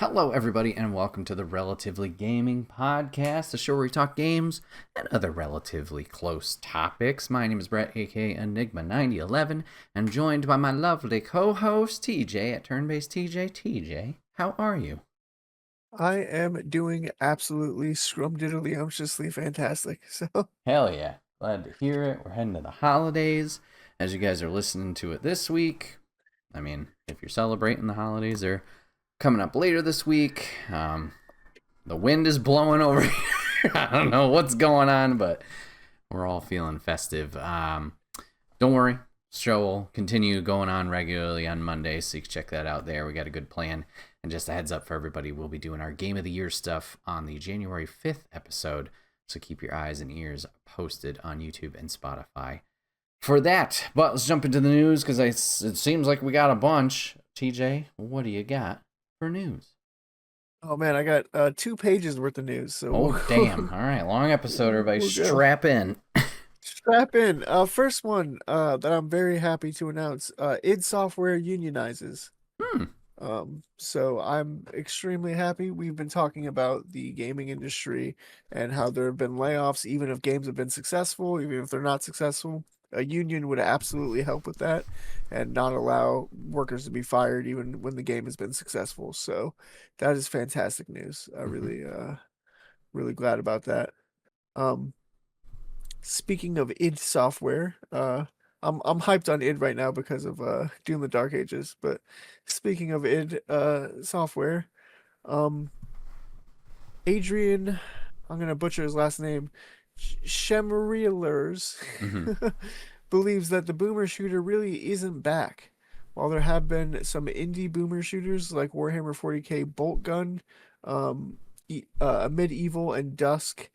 Hello, everybody, and welcome to the Relatively Gaming Podcast, the show where we talk games and other relatively close topics. My name is Bret, aka Enigma9011, and joined by my lovely co-host TJ at Turn-Based TJ. TJ, how are you? I am doing absolutely scrumdiddlyumptiously fantastic. So, Hell yeah, glad to hear it. We're heading to the holidays. As you guys are listening to it this week, I mean, if you're celebrating the holidays, they're coming up later this week. The wind is blowing over here. I don't know what's going on, but we're all feeling festive. Don't worry. Show will continue going on regularly on Mondays, so you can check that out there. We got a good plan. And just a heads up for everybody, we'll be doing our Game of the Year stuff on the January 5th episode, so keep your eyes and ears posted on YouTube and Spotify for that. But let's jump into the news, because it seems like we got a bunch. TJ, what do you got for news? oh man, I got 2 pages worth of news. So, Oh, damn. All right, long episode, everybody. we'll go. Strap in. Strap in. First one that I'm very happy to announce. id Software unionizes. Hmm. So I'm extremely happy. We've been talking about the gaming industry and how there have been layoffs, even if games have been successful, even if they're not successful. A union would absolutely help with that and not allow workers to be fired even when the game has been successful. So that is fantastic news. I really glad about that. Um, Speaking of id Software, I'm hyped on id right now because of Doom the Dark Ages. But speaking of id Software, um, Adrian, I'm gonna butcher his last name, Shemrielers, Mm-hmm. believes that the boomer shooter really isn't back. While there have been some indie boomer shooters like Warhammer 40k Bolt Gun, Medieval, and Dusk,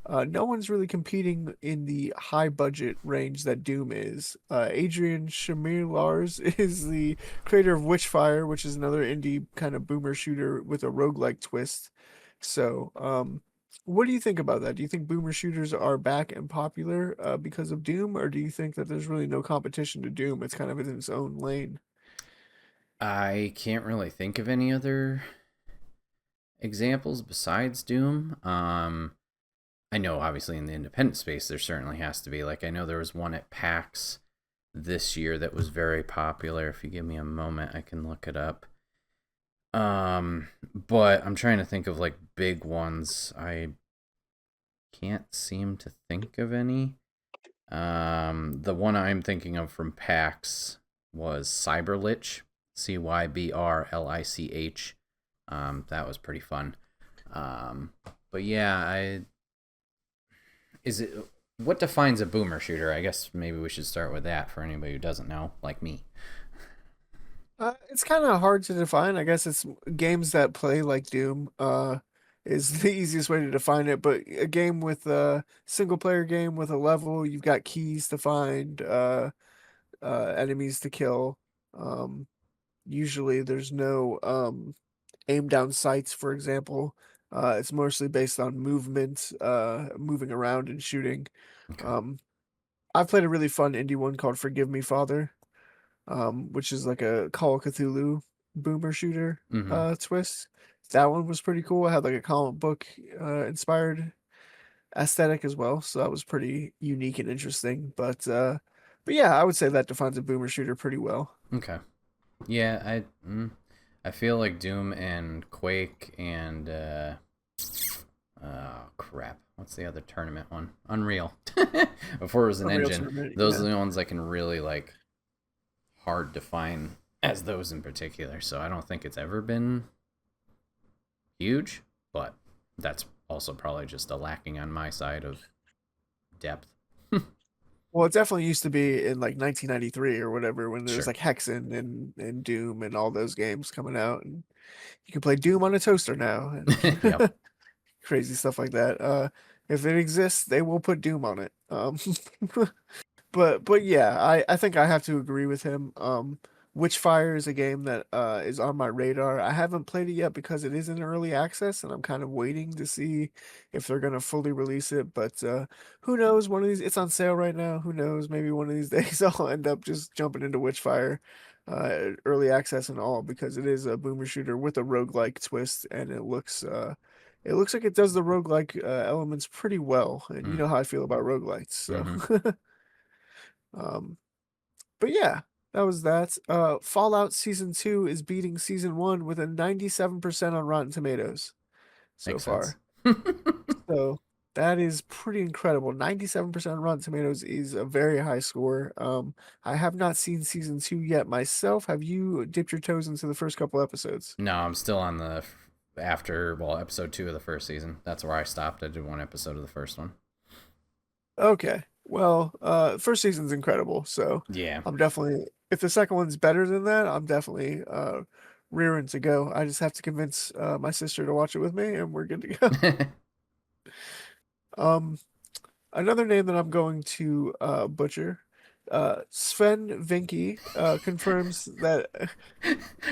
no one's really competing in the high budget range that Doom is. Adrian Shamir Lars is the creator of Witchfire, which is another indie kind of boomer shooter with a roguelike twist. So, what do you think about that? Do you think boomer shooters are back and popular because of Doom, or do you think that there's really no competition to Doom? It's kind of in its own lane. I can't really think of any other examples besides Doom. I know obviously in the independent space there certainly has to be. Like, I know there was one at PAX this year that was very popular. If you give me a moment, I can look it up. But I'm trying to think of like big ones. I can't seem to think of any. The one I'm thinking of from PAX was Cyberlich, Cybrlich. That was pretty fun. But yeah, is it what defines a boomer shooter? I guess maybe we should start with that for anybody who doesn't know, like me. It's kind of hard to define. I guess it's games that play like Doom. Is the easiest way to define it. But a game with a single player game with a level, you've got keys to find, enemies to kill. Um, Usually there's no aim down sights, for example. It's mostly based on movement, moving around and shooting. Okay. Um, I've played a really fun indie one called Forgive Me, Father, which is like a Call of Cthulhu boomer shooter Mm-hmm. twist. That one was pretty cool. It had like a comic book inspired aesthetic as well, so that was pretty unique and interesting. But yeah, I would say that defines a boomer shooter pretty well. Okay. Yeah, I feel like Doom and Quake and oh crap, what's the other tournament one? Unreal. Before it was an Unreal engine. Tournament, Those are yeah. the ones I can really like hard define as those in particular. So I don't think it's ever been huge, but that's also probably just a lacking on my side of depth. Well, it definitely used to be in like 1993 or whatever when there was Sure. like Hexen and Doom and all those games coming out, and you can play Doom on a toaster now Yep. and crazy stuff like that. If it exists, they will put Doom on it. But yeah, I think I have to agree with him. Witchfire is a game that is on my radar. I haven't played it yet because it is in early access, and I'm kind of waiting to see if they're gonna fully release it. But who knows? One of these, it's on sale right now. Who knows? Maybe one of these days I'll end up just jumping into Witchfire. early access and all, because it is a boomer shooter with a roguelike twist, and it looks like it does the roguelike elements pretty well. And you Mm, know how I feel about roguelites, so mm-hmm. um but yeah, that was that. Fallout Season 2 is beating Season 1 with a 97% on Rotten Tomatoes so Makes sense. far. So that is pretty incredible. 97% on Rotten Tomatoes is a very high score. I have not seen Season 2 yet myself. Have you dipped your toes into the first couple episodes? No, I'm still on the episode 2 of the first season. That's where I stopped. I did one episode of the first one. Okay. Well, first season's incredible, so Yeah. I'm definitely, if the second one's better than that, I'm definitely rearing to go. I just have to convince my sister to watch it with me, and we're good to go. Um, Another name that I'm going to butcher, Sven Vinky, confirms that.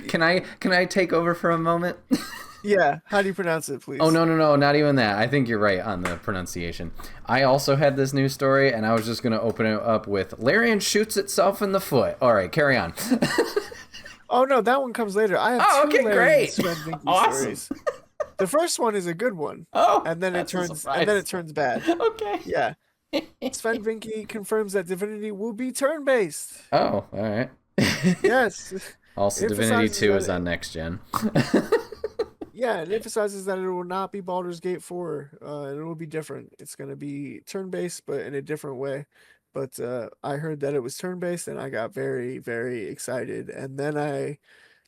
Can I take over for a moment? Yeah, how do you pronounce it, Oh, please? no, no, no, not even that. I think you're right on the pronunciation. I also had this news story, and I was just going to open it up with Larian shoots itself in the foot. All right, carry on. Oh no, that one comes later. I have Oh, two okay, Larian great. Sven Vinky Awesome. stories. The first one is a good one, Oh, and then that's a it surprise. turns bad. Okay. Yeah. Sven Vinky confirms that Divinity will be turn-based. Oh, all right. Yes. Also, It Divinity emphasizes 2 that is on next gen. it emphasizes that it will not be Baldur's Gate 4. And it will be different. It's going to be turn-based, but in a different way. But I heard that it was turn-based, and I got very, very excited. And then I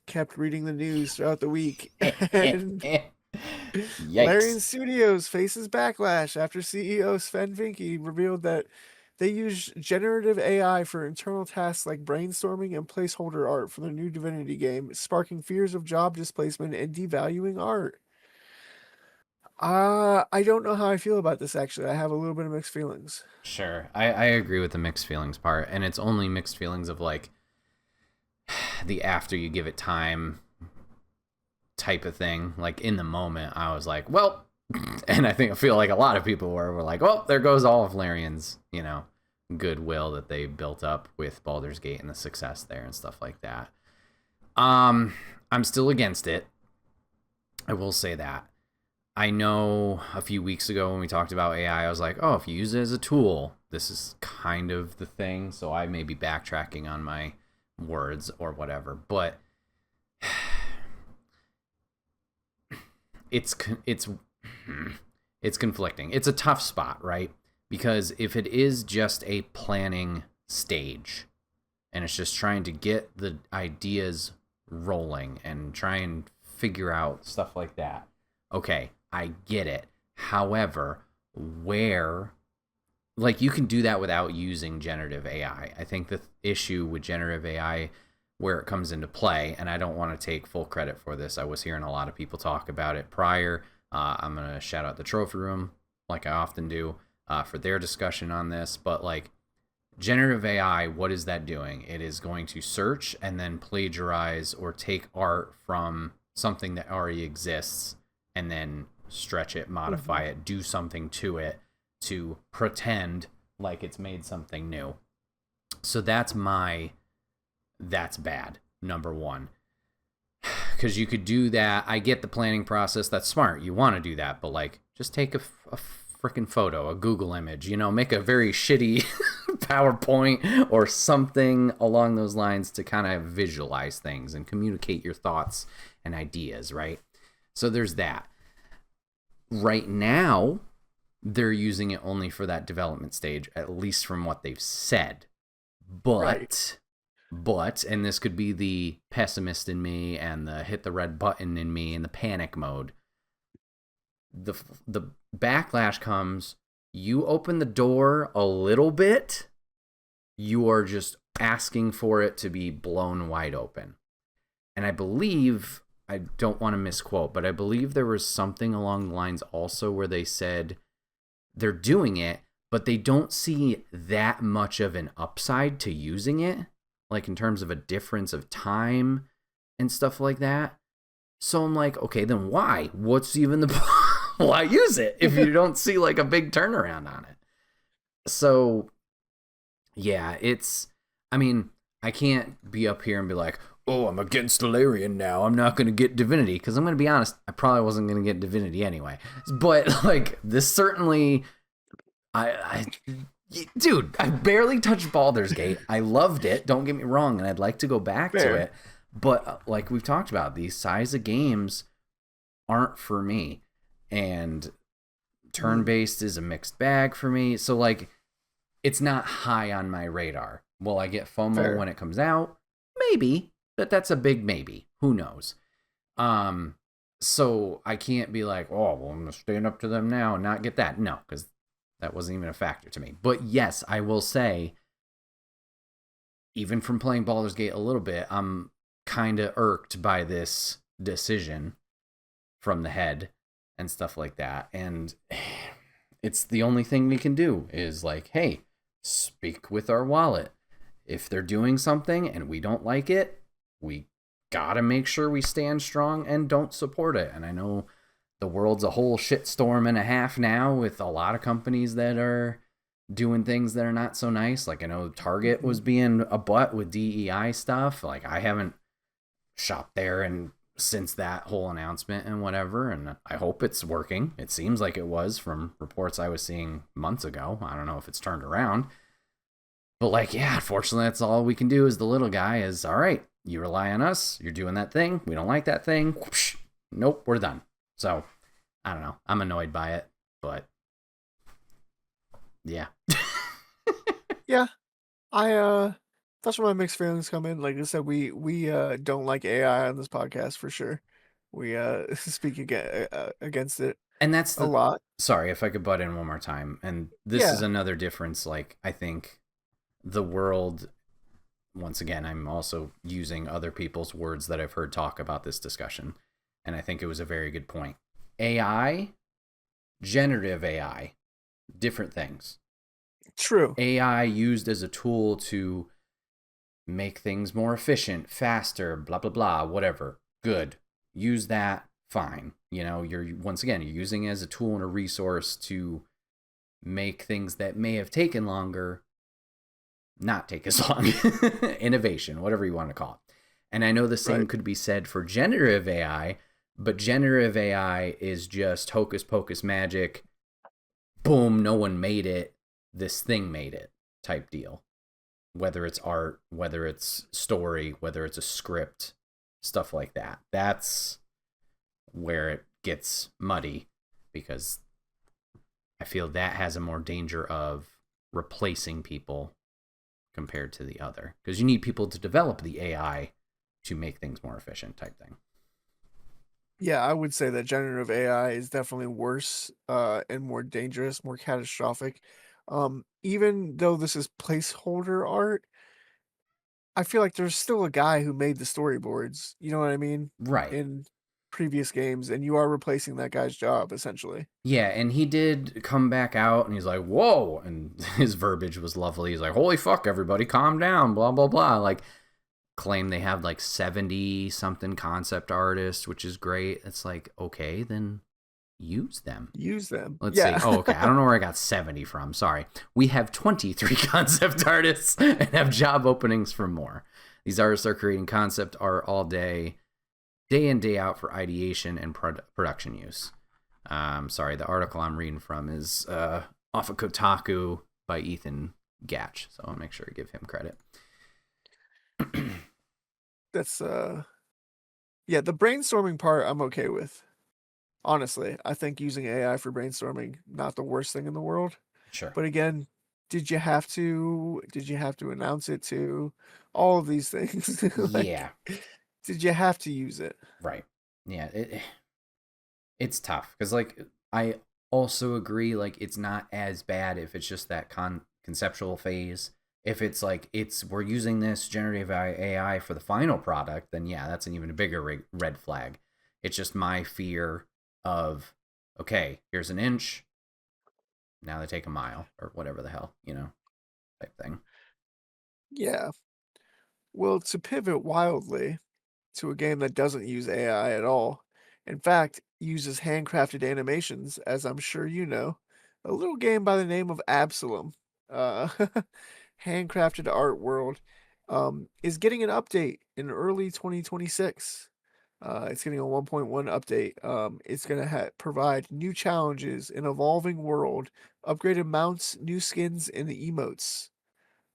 kept reading the news throughout the week, and Larian Yikes. Studios faces backlash after CEO Sven Vinky revealed that they use generative AI for internal tasks like brainstorming and placeholder art for the new Divinity game, sparking fears of job displacement and devaluing art. I don't know how I feel about this actually. I have a little bit of mixed feelings. Sure. I agree with the mixed feelings part, and it's only mixed feelings of like the after you give it time type of thing. Like in the moment, I was like, well, and I feel like a lot of people were like, well, there goes all of Larian's, goodwill that they built up with Baldur's Gate and the success there and stuff like that. I'm still against it. I will say that. I know a few weeks ago when we talked about AI, I was like, oh, if you use it as a tool, this is kind of the thing. So I may be backtracking on my words or whatever, but it's it's conflicting. It's a tough spot, right? Because if it is just a planning stage and it's just trying to get the ideas rolling and try and figure out stuff like that, okay, I get it. However, where, like, you can do that without using generative AI. I think the issue with generative AI, where it comes into play, and I don't want to take full credit for this, I was hearing a lot of people talk about it prior. I'm going to shout out the Trophy Room, like I often do, for their discussion on this. But, like, generative AI, what is that doing? It is going to search and then plagiarize or take art from something that already exists and then stretch it, modify it, do something to it to pretend like it's made something new. So that's bad, number one. Because you could do that. I get the planning process. That's smart. You want to do that. But, like, just take a freaking photo, a Google image, make a very shitty PowerPoint or something along those lines to kind of visualize things and communicate your thoughts and ideas, right? So there's that. Right now, they're using it only for that development stage, at least from what they've said. But, and this could be the pessimist in me and the hit the red button in me and the panic mode. The backlash comes, you open the door a little bit, you are just asking for it to be blown wide open. And I believe, I don't want to misquote, but I believe there was something along the lines also where they said they're doing it, but they don't see that much of an upside to using it, like in terms of a difference of time and stuff like that. So I'm like, okay, then why? What's even the why use it if you don't see like a big turnaround on it? So yeah, I mean, I can't be up here and be like, oh, I'm against Larian now. I'm not going to get Divinity. Because I'm going to be honest, I probably wasn't going to get Divinity anyway. But, like, this certainly. Dude, I barely touched Baldur's Gate. I loved it. Don't get me wrong. And I'd like to go back to Fair. it. But, like we've talked about, these size of games aren't for me. And turn based is a mixed bag for me. So, like, it's not high on my radar. Will I get FOMO Fair. when it comes out? Maybe, but that's a big maybe. Who knows? Um, so I can't be like, oh, well, I'm gonna stand up to them now and not get that. No, because that wasn't even a factor to me. But yes, I will say, even from playing Baldur's Gate a little bit, I'm kind of irked by this decision from the head and stuff like that. And it's the only thing we can do is like, hey, speak with our wallet. If they're doing something and we don't like it, we gotta make sure we stand strong and don't support it. And I know the world's a whole shitstorm and a half now with a lot of companies that are doing things that are not so nice. Like I know Target was being a butt with DEI stuff. Like I haven't shopped there and since that whole announcement and whatever, and I hope it's working. It seems like it was from reports I was seeing months ago. I don't know if it's turned around. But like, yeah, unfortunately that's all we can do as the little guy is, all right, you rely on us, you're doing that thing, we don't like that thing. Whoosh, nope, we're done. So, I don't know. I'm annoyed by it, but yeah. Yeah, that's where my mixed feelings come in. Like I said, we don't like AI on this podcast for sure. We speak against it And that's a the lot. sorry if I could butt in one more time. And this is Yeah, another difference. Like, I think the world, once again, I'm also using other people's words that I've heard talk about this discussion. And I think it was a very good point. AI, generative AI, different things. true. AI used as a tool to make things more efficient, faster, blah, blah, blah, whatever. Good. Use that, fine. You know, you're once again, you're using it as a tool and a resource to make things that may have taken longer not take as long. Innovation, whatever you want to call it. And I know the same Right. could be said for generative AI, but generative AI is just hocus pocus magic. Boom, no one made it. This thing made it type deal. Whether it's art, whether it's story, whether it's a script, stuff like that. That's where it gets muddy because I feel that has a more danger of replacing people compared to the other because you need people to develop the AI to make things more efficient type thing. Yeah, I would say that generative AI is definitely worse and more dangerous, more catastrophic. Even though this is placeholder art, I feel like there's still a guy who made the storyboards, you know what I mean? Right. In previous games, and you are replacing that guy's job essentially. Yeah, and he did come back out and he's like, whoa. And his verbiage was lovely. He's like, holy fuck, everybody, calm down, blah, blah, blah. Like, claim they have like 70 something concept artists, which is great. It's like, okay, then use them. Use them. Let's see. Yeah. Oh, okay. I don't know where I got 70 from. Sorry. We have 23 concept artists and have job openings for more. These artists are creating concept art all day, day in, day out for ideation and production use. Sorry, the article I'm reading from is off of Kotaku by Ethan Gatch. So I'll make sure to give him credit. That's yeah, the brainstorming part I'm okay with. Honestly, I think using AI for brainstorming not the worst thing in the world. Sure. But again, did you have to announce it to all of these things? Like, Yeah. did you have to use it? Right. Yeah. It's tough because like I also agree like it's not as bad if it's just that conceptual phase. If it's like we're using this generative AI for the final product, then yeah, that's an even bigger red flag. It's just my fear of okay, here's an inch, now they take a mile or whatever the hell, type thing. Yeah. Well, to pivot wildly to a game that doesn't use AI at all, in fact, uses handcrafted animations, as I'm sure you know, a little game by the name of Absalom. Uh, handcrafted art world. is getting an update in early 2026. It's getting a 1.1 update. It's going to provide new challenges, an evolving world, upgraded mounts, new skins, and emotes.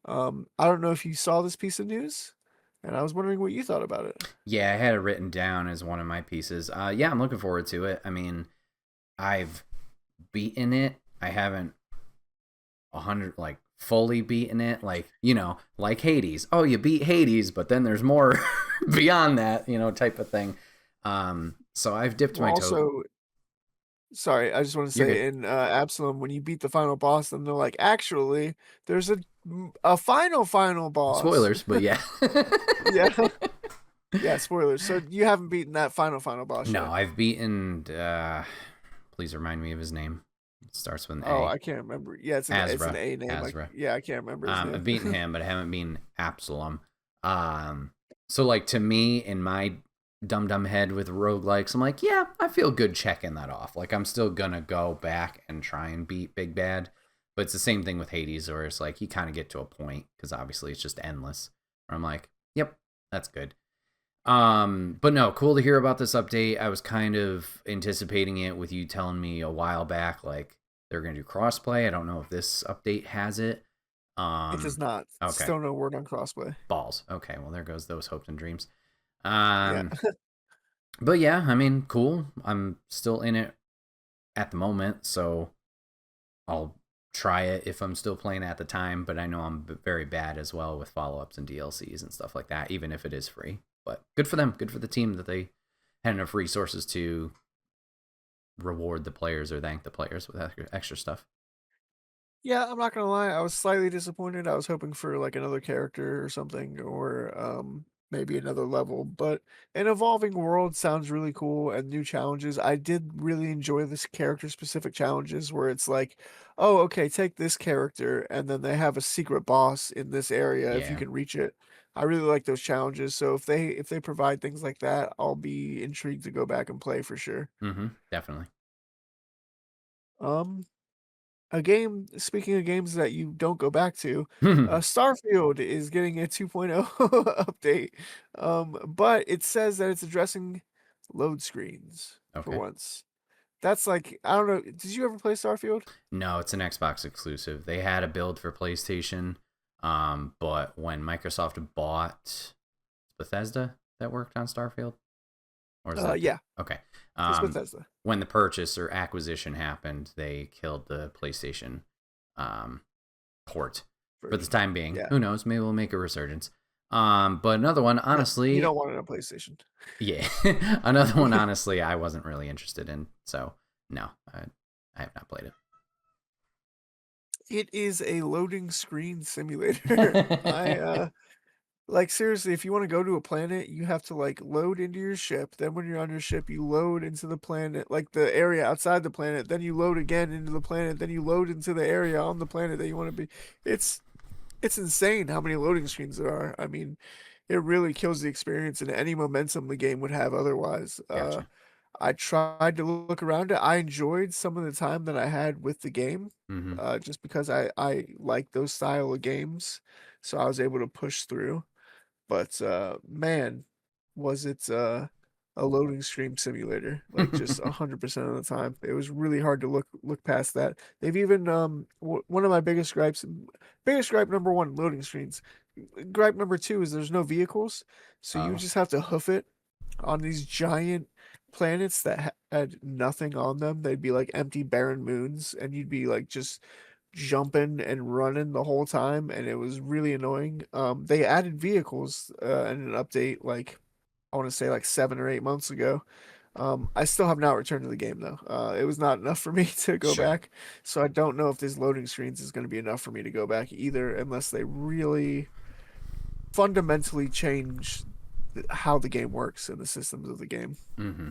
I don't know if you saw this piece of news, and I was wondering what you thought about it. Yeah, I had it written down as one of my pieces. Yeah, I'm looking forward to it. I mean, I've beaten it. I haven't 100 like fully beaten it, like, like Hades. Oh, you beat Hades, but then there's more beyond that, type of thing. So I've dipped Well, my toe. also, sorry, I just want to You're good. say in Absalom, when you beat the final boss, then they're like, actually, there's a final boss. Spoilers, but yeah. Yeah, yeah, spoilers. So you haven't beaten that final boss No, yet. I've beaten please remind me of his name. It starts with an Oh, A. I can't remember. Yeah, it's an Azra. A name. Like, Azra. yeah, I can't remember his I've name. beaten him, but I haven't beaten Absalom. So like to me, in my dumb head with roguelikes, I'm like, yeah, I feel good checking that off. Like I'm still gonna go back and try and beat Big Bad. But it's the same thing with Hades, where it's like you kind of get to a point, because obviously it's just endless. Where I'm like, yep, that's good. But no, cool to hear about this update. I was kind of anticipating it with you telling me a while back, like they're gonna do crossplay. I don't know if this update has it. It does Um, not. okay, Still no word on crossplay. balls. Okay, well there goes those hopes and dreams. Yeah. Um, but yeah, I mean, cool. I'm still in it at the moment, so I'll try it if I'm still playing at the time. But I know I'm very bad as well with follow ups and DLCs and stuff like that, even if it is free. But good for them. Good for the team that they had enough resources to reward the players or thank the players with extra stuff. Yeah, I'm not gonna lie, I was slightly disappointed. I was hoping for like another character or something, or maybe another level. But an evolving world sounds really cool, and new challenges. I did really enjoy this character specific challenges where it's like, oh, okay, take this character, and then they have a secret boss in this area if you Yeah. can reach it. I really like those challenges. So if they provide things like that, I'll be intrigued to go back and play for sure. Definitely. Um, a game, speaking of games that you don't go back to, Starfield is getting a 2.0 update. But it says that it's addressing load screens for Okay. once. That's like, I don't know, did you ever play Starfield? No, it's an Xbox exclusive. They had a build for PlayStation, but when Microsoft bought Bethesda, that worked on Starfield, or is that Yeah, okay? it's Bethesda When the purchase or acquisition happened, they killed the PlayStation um, port for the version. time being. Yeah. Who knows? Maybe we'll make a resurgence. But another one, No, you honestly, don't want it on PlayStation. yeah, another one, honestly, I wasn't really interested in. So no, I have not played It is a loading screen simulator. I it. Like, seriously, if you wanna go to a planet, you have to, like, load into your ship, then when you're on your ship, you load into the planet like, the area outside the planet, then you load again into the planet, then you load into the area on the planet that you wanna be. It's it's insane how many loading screens there are. I mean, it really kills the experience and any momentum the game would have otherwise. Gotcha. I tried to look around it. I enjoyed some of the time that I had with the game, Mm-hmm. just because I like those style of games, so I was able to push through. But, man, was it, a loading screen simulator, like, just 100% of the time. It was really hard to look past that. They've even, one of my biggest gripe number 1, loading screens. Gripe number 2 is there's no vehicles, so you Oh, just have to hoof it on these giant planets that had nothing on them. They'd be, like, empty, barren moons, and you'd be, like, just jumping and running the whole time, and it was really annoying. They added vehicles in an update like I want to say like 7 or 8 months ago. I still have not returned to the game though. It was not enough for me to go sure. back, so I don't know if this loading screens is going to be enough for me to go back either, unless they really fundamentally change how the game works and the systems of the game. Mm-hmm.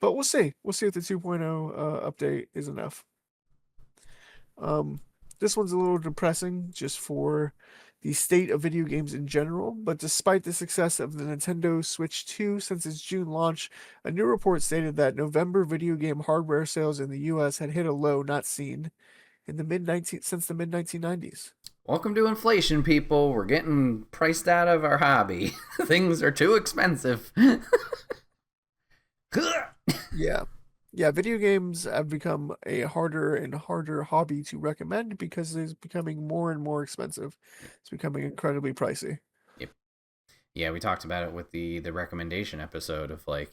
But we'll see. We'll see if the 2.0 update is enough. Um, this one's a little depressing just for the state of video games in general, but despite the success of the Nintendo Switch 2 since its June launch, a new report stated that November video game hardware sales in the US had hit a low not seen in the mid 19 since the mid 1990s. welcome to inflation, people. We're getting priced out of our hobby. Things are too expensive. Yeah. Yeah, video games have become a harder and harder hobby to recommend because it's becoming more and more expensive. It's becoming incredibly pricey. Yep. Yeah, we talked about it with the recommendation episode of like,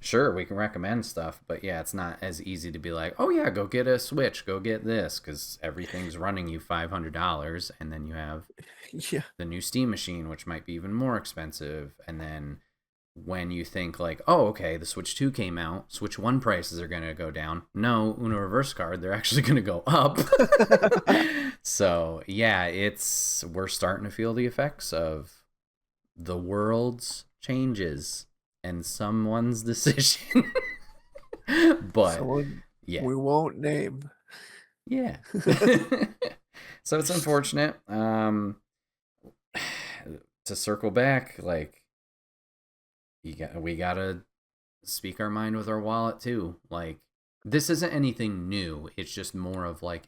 sure, we can recommend stuff, but yeah, it's not as easy to be like, oh yeah, go get a Switch, go get this, because everything's running you $500, and then you have Yeah. the new Steam machine, which might be even more expensive, and then when you think like, oh, okay, the Switch 2 came out, Switch 1 prices are going to go down. No, Uno Reverse Card, they're actually going to go up. So, yeah, we're starting to feel the effects of the world's changes and someone's decision. But, Someone yeah. we won't name. Yeah. So it's unfortunate. To circle back, like, we gotta speak our mind with our wallet too. Like, this isn't anything new. It's just more of like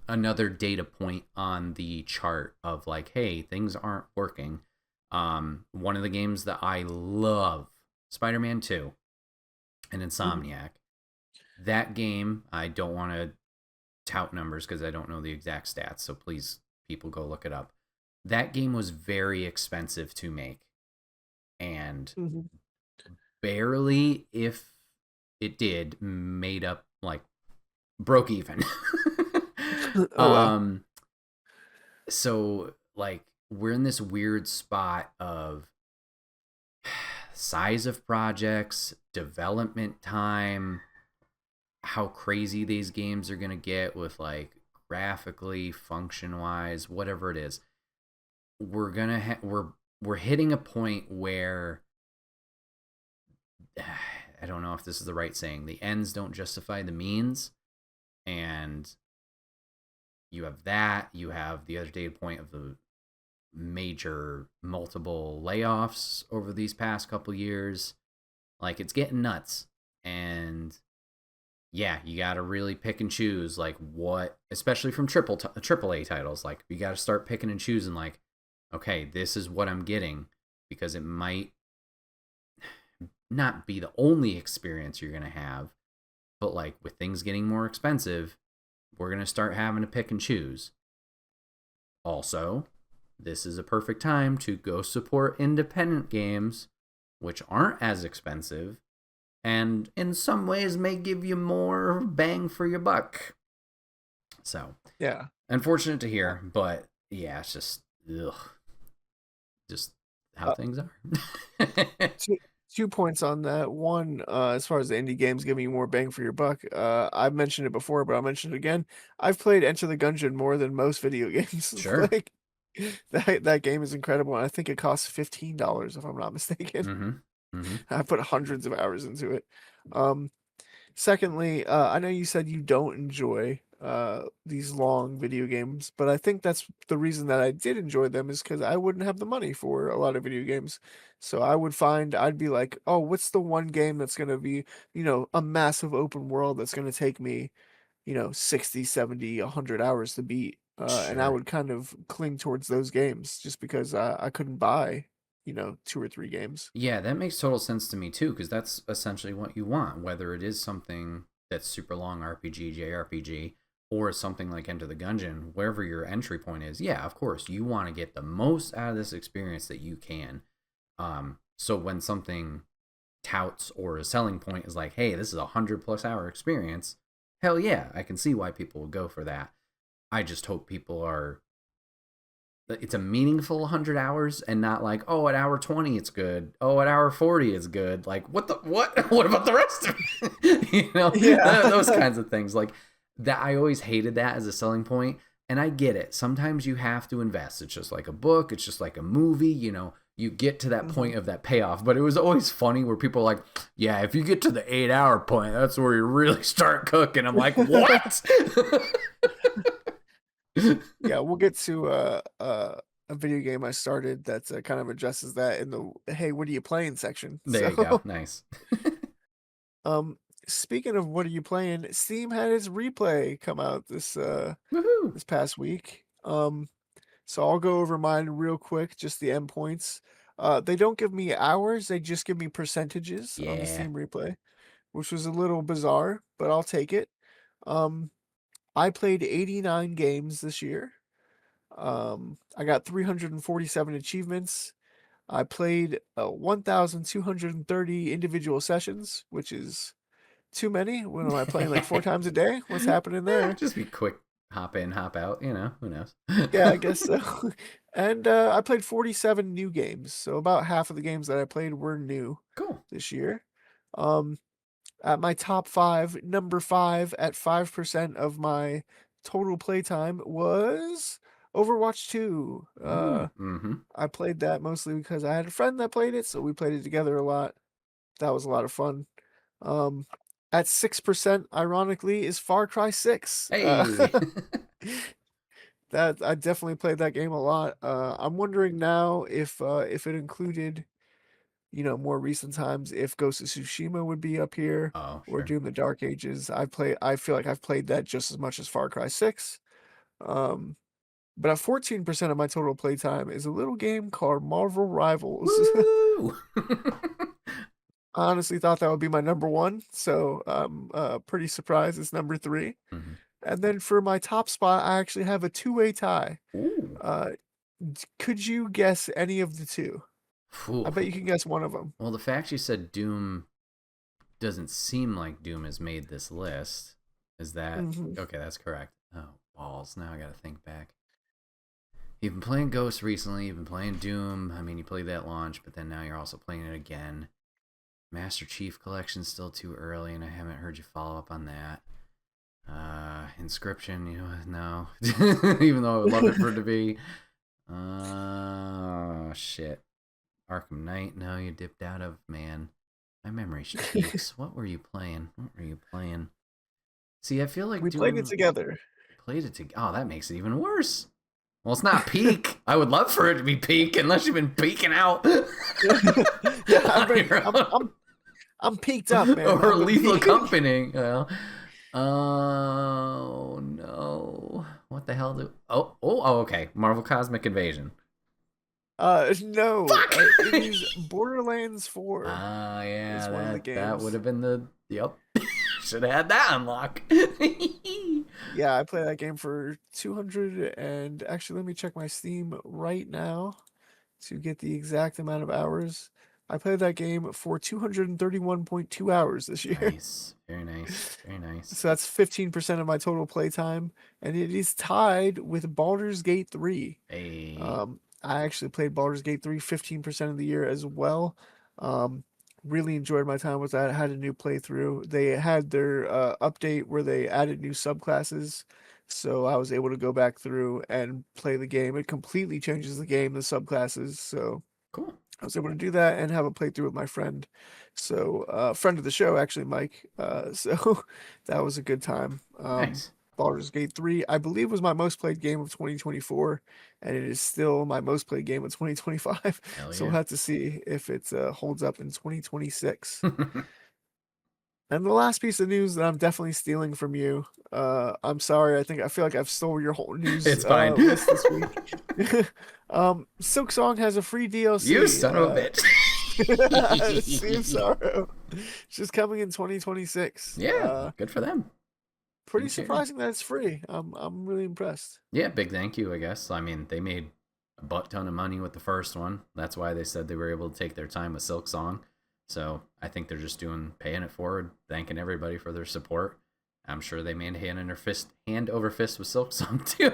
another data point on the chart of like, hey, things aren't working. One of the games that I love, Spider-Man 2 and Insomniac. That game, I don't want to tout numbers because I don't know the exact stats, so please, people, go look it up. That game was very expensive to make, and Mm-hmm. barely, if it did, made up, like, broke even. Oh wow. So like, we're in this weird spot of size of projects, development time, how crazy these games are going to get with like graphically, function wise, whatever it is. We're hitting a point where I don't know if this is the right saying. The ends don't justify the means, and you have that. You have the other data point of the major multiple layoffs over these past couple years. Like, it's getting nuts, and yeah, you got to really pick and choose, like, what, especially from triple A titles. Like, you got to start picking and choosing, like, okay, this is what I'm getting, because it might not be the only experience you're gonna have, but like, with things getting more expensive, we're gonna start having to pick and choose. Also, this is a perfect time to go support independent games, which aren't as expensive, and in some ways may give you more bang for your buck. So, Yeah. unfortunate to hear, but yeah, it's just how Uh, things are. two points on that. One, as far as the indie games giving you more bang for your buck, I've mentioned it before, but I'll mention it again. I've played Enter the Gungeon more than most video games. Sure. Like that game is incredible, and I think it costs $15 if I'm not mistaken. Mm-hmm. Mm-hmm. I put hundreds of hours into it. Um, Secondly, I know you said you don't enjoy these long video games, but I think that's the reason that I did enjoy them is because I wouldn't have the money for a lot of video games. So I'd be like, oh, what's the one game that's going to be, a massive open world that's going to take me, 60, 70, 100 hours to beat. And I Sure. would kind of cling towards those games just because I couldn't buy, two or three games. Yeah, that makes total sense to me too, because that's essentially what you want, whether it is something that's super long RPG, JRPG, or something like Enter the Gungeon, wherever your entry point is. Yeah, of course, you want to get the most out of this experience that you can. So when something touts, or a selling point is like, hey, this is 100+ hour experience, hell yeah, I can see why people would go for that. I just hope people are, it's a meaningful 100 hours, and not like, oh, at hour 20 it's good, oh, at hour 40 it's good. Like, what about the rest of it? Yeah. Those kinds of things. Like, that, I always hated that as a selling point. And I get it, sometimes you have to invest. It's just like a book, it's just like a movie, you get to that Mhm. point of that payoff. But it was always funny where people are like, yeah, if you get to the 8 hour point, that's where you really start cooking. I'm like, what? Yeah, we'll get to a video game I started that kind of addresses that in the "Hey, what are you playing?" section. There you go. Nice. Um, speaking of what are you playing, Steam had its replay come out Woohoo! this past week. So I'll go over mine real quick, just the endpoints. They don't give me hours, they just give me percentages on the Yeah. Steam replay, which was a little bizarre, but I'll take it. Um, I played 89 games this year. I got 347 achievements. I played 1,230 individual sessions, which is too many. When am I playing like 4 times a day? What's happening there? Just be quick, hop in, hop out. Who knows? Yeah, I guess so. And I played 47 new games, so about half of the games that I played were new Cool. this year. Um, at my top five, number five at 5% of my total playtime was Overwatch 2. Mm-hmm. I played that mostly because I had a friend that played it, so we played it together a lot. That was a lot of fun. Um, at 6%, ironically, is Far Cry 6. Hey. That I definitely played that game a lot. I'm wondering now if it included, more recent times, if Ghost of Tsushima would be up here Oh, or sure. Doom the Dark Ages. I feel like I've played that just as much as Far Cry 6. Um, but at 14% of my total playtime is a little game called Marvel Rivals. Woo! I honestly thought that would be my number one, so I'm pretty surprised it's number three. Mm-hmm. And then for my top spot, I actually have a two-way tie. Ooh. Uh, could you guess any of the two? I Phew. bet you can guess one of them. Well, the fact you said Doom doesn't seem like Doom has made this list. Is that Hmm. okay? That's correct. Oh, balls. Now I gotta think back. You've been playing Ghost recently. You've been playing Doom. I mean, you played that launch, but then now you're also playing it again. Master Chief Collection's still too early, and I haven't heard you follow up on that. Inscription, no. Even though I would love it for it to be. Shit. Arkham Knight, no, you dipped out of, man. My memory streaks. What were you playing? See, I feel like We played it Doom together. played it together. Oh, that makes it even worse. Well, it's not peak. I would love for it to be peak, unless you've been peeking out. Yeah, I'm peaked up, man. Or I've been Lethal peaked. Company. Well, no. What the hell do? Oh, okay. Marvel Cosmic Invasion. No. Fuck. It is Borderlands 4. Yeah, It's one of the that would games. have been the. Yep. Should have had that unlock. Yeah, I play that game for 200 and actually let me check my Steam right now to get the exact amount of hours. I played that game for 231.2 hours this year. Nice. Very nice. Very nice. So that's 15% of my total playtime, and it is tied with Baldur's Gate 3. Hey. I actually played Baldur's Gate 3 15% of the year as well. Um, really enjoyed my time with that. Had a new playthrough. They had their update where they added new subclasses, so I was able to go back through and play the game. It completely changes the game, the subclasses. So Cool. I was able to do that and have a playthrough with my friend. So, friend of the show, actually, Mike. So that was a good time. Nice. Baldur's Gate 3, I believe, was my most played game of 2024, and it is still my most played game of 2025. Hell So we'll yeah. have to see if it holds up in 2026. And the last piece of news that I'm definitely stealing from you. I'm sorry. I feel like I've stole your whole news It's fine. list this week. Silk Song has a free DLC. You son of a bitch. Sea of Sorrow. It's just coming in 2026. Yeah, good for them. Pretty Good share. surprising that it's free. I'm really impressed. Yeah, big thank you, I guess. I mean, they made a butt ton of money with the first one. That's why they said they were able to take their time with Silk Song. So I think they're just paying it forward, thanking everybody for their support. I'm sure they made hand over fist with Silk Song too.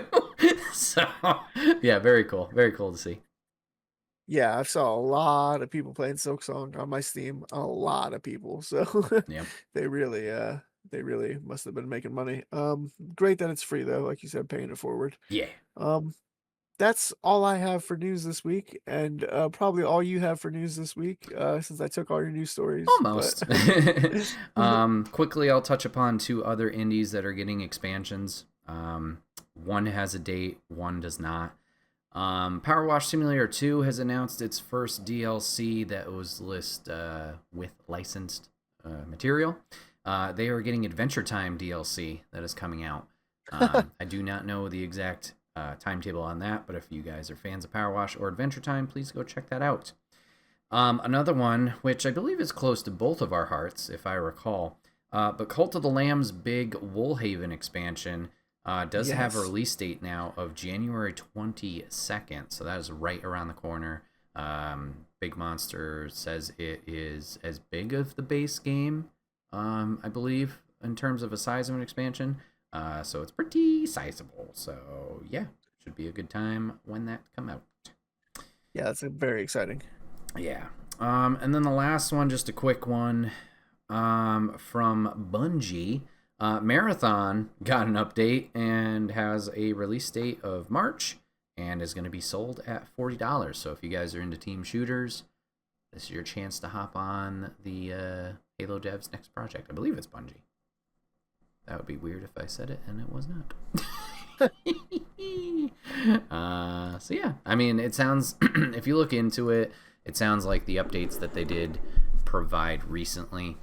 So yeah, very cool. Very cool to see. Yeah, I saw a lot of people playing Silk Song on my Steam. A lot of people. So Yep. they really must have been making money. Great that it's free though, like you said, paying it forward. Yeah. That's all I have for news this week, and probably all you have for news this week, since I took all your news stories. Almost. But Quickly, I'll touch upon two other indies that are getting expansions. One has a date, one does not. Power Wash Simulator 2 has announced its first DLC that was with licensed material. They are getting Adventure Time DLC that is coming out. I do not know the exact timetable on that, but if you guys are fans of Power Wash or Adventure Time, please go check that out. Another one, which I believe is close to both of our hearts, if I recall, but Cult of the Lamb's big Woolhaven expansion does have a Yes. release date now of January 22nd, so that is right around the corner. Big Monster says it is as big of the base game, I believe, in terms of a size of an expansion. So it's pretty sizable. So yeah, should be a good time when that come out. Yeah, that's very exciting. Yeah. And then the last one, just a quick one, from Bungie. Marathon got an update and has a release date of March and is going to be sold at $40. So if you guys are into team shooters, this is your chance to hop on the Halo devs' next project. I believe it's Bungie. That would be weird if I said it and it was not. So yeah, I mean, it sounds, if you look into it, it sounds like the updates that they did provide recently.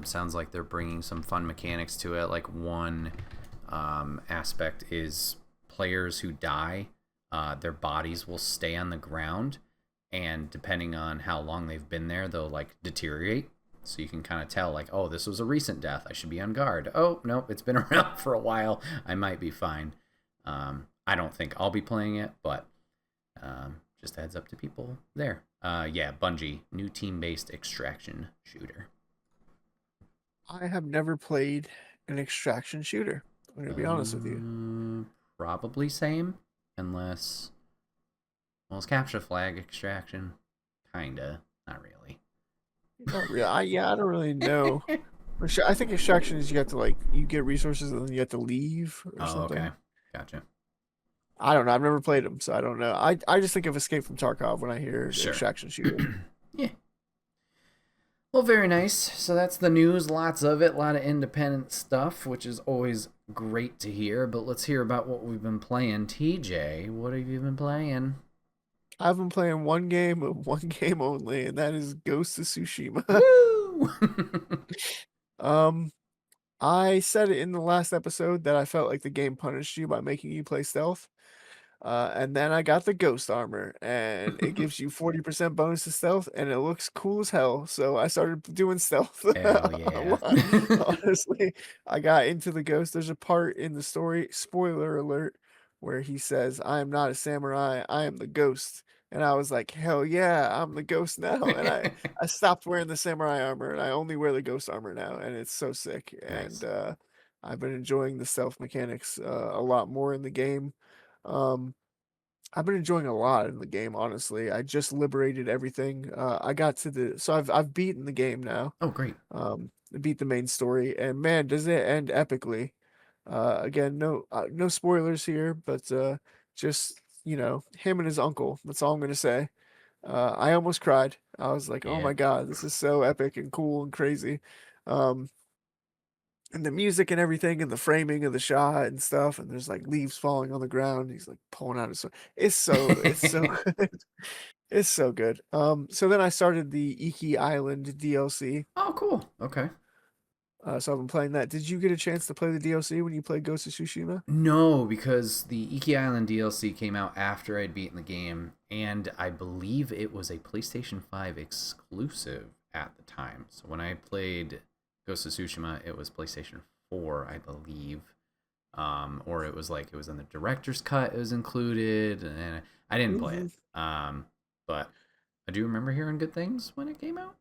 Sounds like they're bringing some fun mechanics to it. Like one aspect is players who die, their bodies will stay on the ground, and depending on how long they've been there, they'll like deteriorate. So you can kind of tell, like, oh, this was a recent death. I should be on guard. Oh, nope, it's been around for a while. I might be fine. I don't think I'll be playing it, but just a heads up to people there. Yeah, Bungie, new team-based extraction shooter. I have never played an extraction shooter. I'm gonna be honest with you. Probably same, unless, well, it's capture flag extraction, kinda, not really. Not really. I don't really know. I think extraction is you have to like you get resources and then you have to leave or Oh, okay, something. gotcha. I don't know. I've never played them, so I don't know. I just think of Escape from Tarkov when I hear Sure. extraction shooter. Yeah. Well, very nice. So that's the news. Lots of it. A lot of independent stuff, which is always great to hear. But let's hear about what we've been playing. TJ, what have you been playing? I've been playing one game, one game only, and that is Ghost of Tsushima. Woo! um, I said it in the last episode that I felt like the game punished you by making you play stealth. And then I got the ghost armor, and it gives you 40% bonus to stealth, and it looks cool as hell. So I started doing stealth Hell a yeah. lot. Honestly, I got into the ghost. There's a part in the story, spoiler alert, where he says, "I am not a samurai. I am the ghost." And I was like, "Hell yeah, I'm the ghost now!" And I stopped wearing the samurai armor, and I only wear the ghost armor now, and it's so sick. And Nice. I've been enjoying the stealth mechanics a lot more in the game. Um, I've been enjoying a lot in the game, honestly. I just liberated everything. I got to so I've beaten the game now. Oh, great. Beat the main story, and man, does it end epically. Again, no spoilers here, but just him and his uncle. That's all I'm gonna say. I almost cried. I was like, oh Yeah. my god, this is so epic and cool and crazy. Um, and the music and everything and the framing of the shot and stuff, and there's like leaves falling on the ground. He's like pulling out his sword. It's so good. It's so good. So then I started the Iki Island DLC. Oh, cool. Okay. So I've been playing that. Did you get a chance to play the DLC when you played Ghost of Tsushima? No, because the Iki Island DLC came out after I'd beaten the game, and I believe it was a PlayStation 5 exclusive at the time. So when I played Ghost of Tsushima, it was PlayStation 4, I believe. Or it was like it was in the director's cut, it was included, and I didn't play it. Hmm. But I do remember hearing good things when it came out.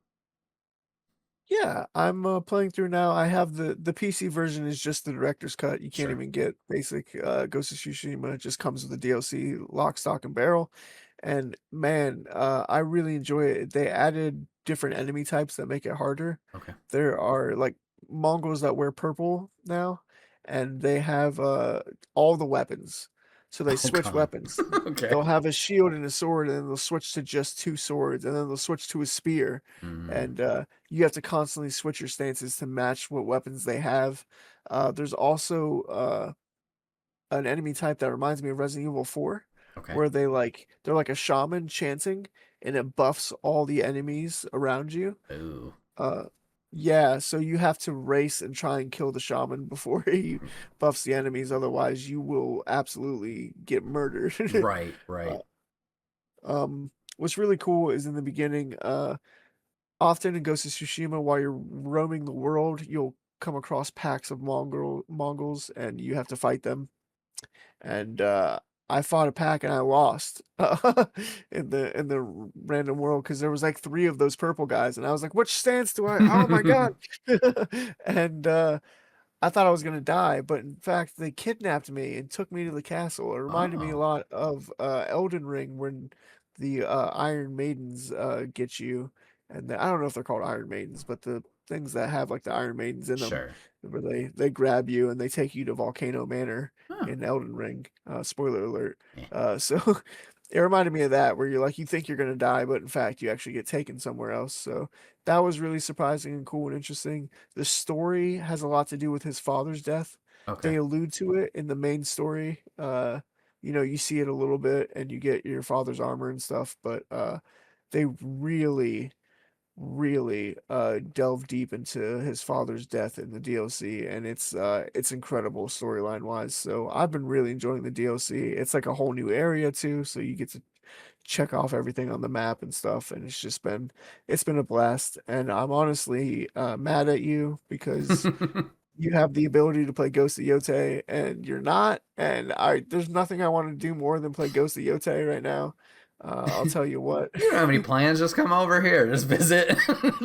Yeah, I'm playing through now. I have the PC version is just the director's cut. You can't Sure. even get basic Ghost of Tsushima. It just comes with the DLC, lock, stock, and barrel. And man, I really enjoy it. They added different enemy types that make it harder. Okay. There are like Mongols that wear purple now, and they have all the weapons. So they Oh switch God. weapons. Okay. They'll have a shield and a sword, and then they'll switch to just two swords, and then they'll switch to a spear. Mm, And you have to constantly switch your stances to match what weapons they have. There's also an enemy type that reminds me of Resident Evil 4, okay. where they're like a shaman chanting, and it buffs all the enemies around you. Ooh. Uh, Yeah, so you have to race and try and kill the shaman before he buffs the enemies, otherwise you will absolutely get murdered. Right, Uh, right. what's really cool is in the beginning, often in Ghost of Tsushima, while you're roaming the world, you'll come across packs of Mongols, and you have to fight them. And I fought a pack and I lost in the random world because there was like three of those purple guys, and I was like, "Which stance do I? Oh my god!" and I thought I was gonna die, but in fact, they kidnapped me and took me to the castle. It reminded me a Oh, lot of Elden Ring when the Iron Maidens get you, and I don't know if they're called Iron Maidens, but the things that have like the Iron Maidens in them, sure. where they grab you and they take you to Volcano Manor Oh, in Elden Ring. Spoiler alert. yeah. So it reminded me of that, where you're like you think you're gonna die, but in fact you actually get taken somewhere else. So that was really surprising and cool and interesting. The story has a lot to do with his father's death. Okay. They allude to it in the main story. You see it a little bit and you get your father's armor and stuff, but they really delve deep into his father's death in the DLC, and it's incredible storyline wise. So I've been really enjoying the DLC. It's like a whole new area too, so you get to check off everything on the map and stuff, and it's been a blast. And I'm honestly mad at you because you have the ability to play Ghost of Yotei and you're not, and I there's nothing I want to do more than play Ghost of Yotei right now. I'll tell you what. You don't have any plans? Just come over here. Just visit.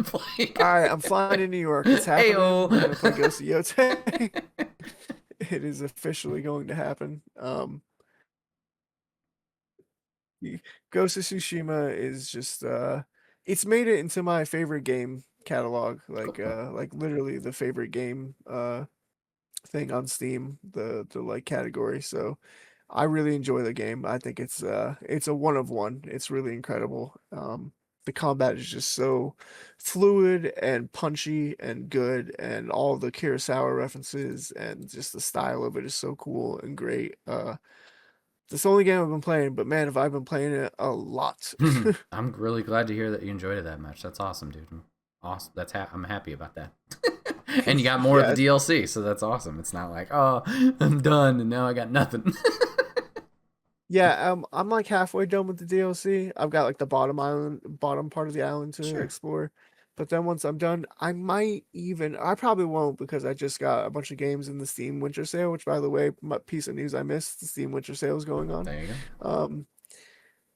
Play. All right, I'm flying to New York. It's happening. Ayo. We're gonna play Ghost of Yotei. It is officially going to happen. Ghost of Tsushima is just it's made it into my favorite game catalog. Cool. Like literally the favorite game thing on Steam, the like category. So I really enjoy the game. I think it's a one of one. It's really incredible. The combat is just so fluid and punchy and good, and all the Kurosawa references and just the style of it is so cool and great. It's the only game I've been playing, but man, have I been playing it a lot. I'm really glad to hear that you enjoyed it that much. That's awesome, dude. Awesome. I'm happy about that. And you got more of the Yeah, DLC, so that's awesome. It's not like, oh, I'm done and now I got nothing. yeah, I'm like halfway done with the DLC. I've got like the bottom part of the island to Sure. explore. But then once I'm done, I probably won't because I just got a bunch of games in the Steam Winter Sale, which by the way, my piece of news I missed, the Steam Winter Sale is going on. There you go. Um,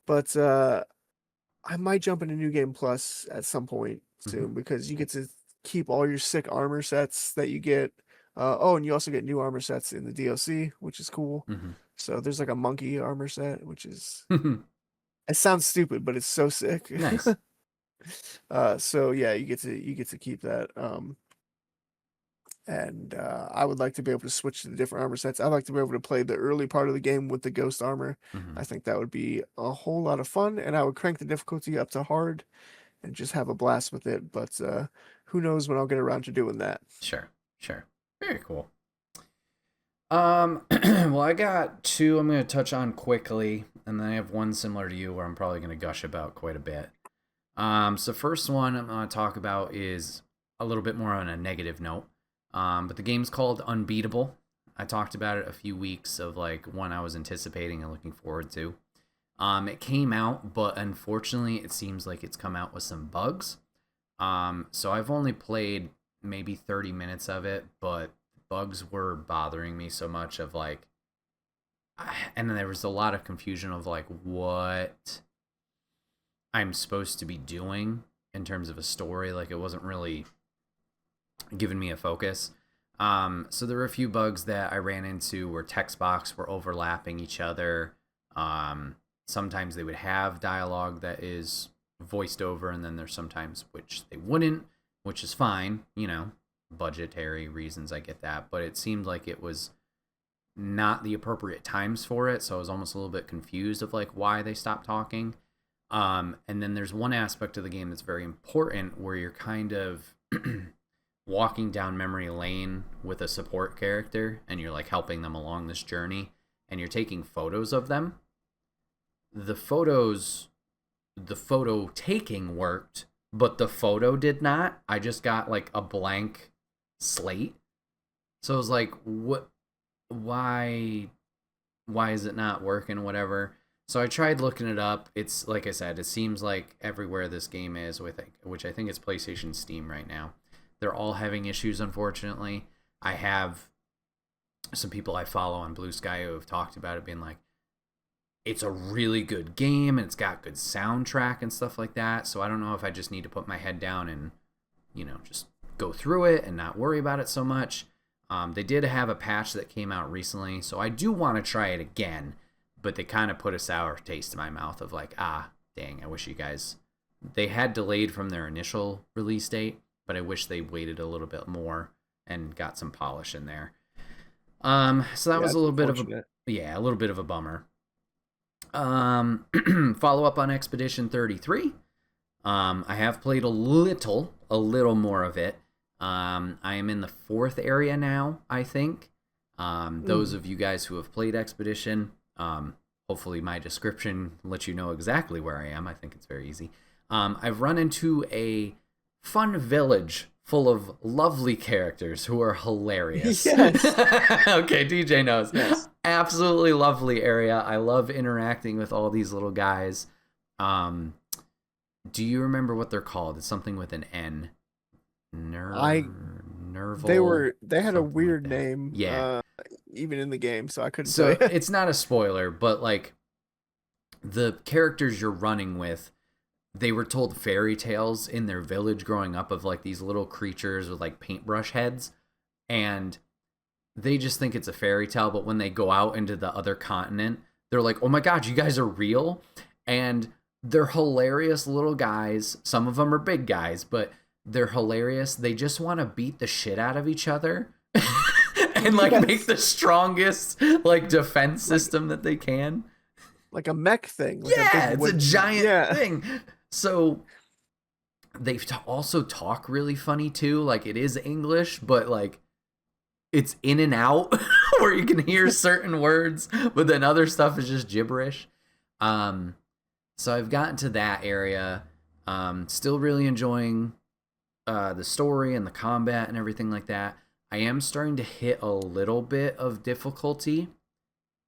but I might jump into New Game Plus at some point Hmm. soon because you get to keep all your sick armor sets that you get. Oh, and you also get new armor sets in the DLC, which is cool. So there's like a monkey armor set, which is Hmm. it sounds stupid, but it's so sick. Nice. So yeah, you get to keep that. And I would like to be able to switch to the different armor sets. I'd like to be able to play the early part of the game with the ghost armor. Hmm. I think that would be a whole lot of fun, and I would crank the difficulty up to hard and just have a blast with it. But who knows when I'll get around to doing that. Sure. Sure. Very cool. Well, I got two I'm going to touch on quickly, and then I have one similar to you where I'm probably going to gush about quite a bit. So first one I'm going to talk about is a little bit more on a negative note. But the game's called Unbeatable. I talked about it a few weeks of like one I was anticipating and looking forward to. It came out, but unfortunately, it seems like it's come out with some bugs. So I've only played maybe 30 minutes of it, but bugs were bothering me so much of like, and then there was a lot of confusion of like what I'm supposed to be doing in terms of a story. Like it wasn't really giving me a focus. So there were a few bugs that I ran into where text box were overlapping each other. Sometimes they would have dialogue that is voiced over, and then there's sometimes which they wouldn't, which is fine, budgetary reasons, I get that. But it seemed like it was not the appropriate times for it, so I was almost a little bit confused of like why they stopped talking. And then there's one aspect of the game that's very important where you're kind of walking down memory lane with a support character and you're like helping them along this journey and you're taking photos of them. The photo taking worked, but the photo did not. I just got like a blank slate. So I was like, what? Why? Why is it not working? Whatever. So I tried looking it up. It's like I said, it seems like everywhere this game is, with which I think it's PlayStation, Steam right now, they're all having issues. Unfortunately, I have some people I follow on Blue Sky who have talked about it, being like, it's a really good game and it's got good soundtrack and stuff like that. So I don't know if I just need to put my head down and, just go through it and not worry about it so much. They did have a patch that came out recently, so I do want to try it again, but they kind of put a sour taste in my mouth of like, dang, I wish you guys, they had delayed from their initial release date, but I wish they waited a little bit more and got some polish in there. So that was a little bit of a little bit of a bummer. Follow up on Expedition 33. I have played a little more of it. I am in the 4th area now, I think. Those of you guys who have played Expedition, hopefully my description lets you know exactly where I am. I think it's very easy. I've run into a fun village full of lovely characters who are hilarious. Yes. Okay, DJ knows. Yes. Absolutely lovely area. I love interacting with all these little guys. Do you remember what they're called? It's something with an N. Nerval. They had a weird like name. Yeah. Even in the game, so I couldn't So say. it's not a spoiler, but like the characters you're running with, they were told fairy tales in their village growing up of like these little creatures with like paintbrush heads, and they just think it's a fairy tale, but when they go out into the other continent, they're like, oh my god, you guys are real. And they're hilarious little guys. Some of them are big guys, but they're hilarious. They just want to beat the shit out of each other and like make the strongest like defense system that they can. Like a mech thing. Like it's a giant thing. So they also talk really funny too. Like it is English, but like it's in and out where you can hear certain words, but then other stuff is just gibberish. So I've gotten to that area. Still really enjoying the story and the combat and everything like that. I am starting to hit a little bit of difficulty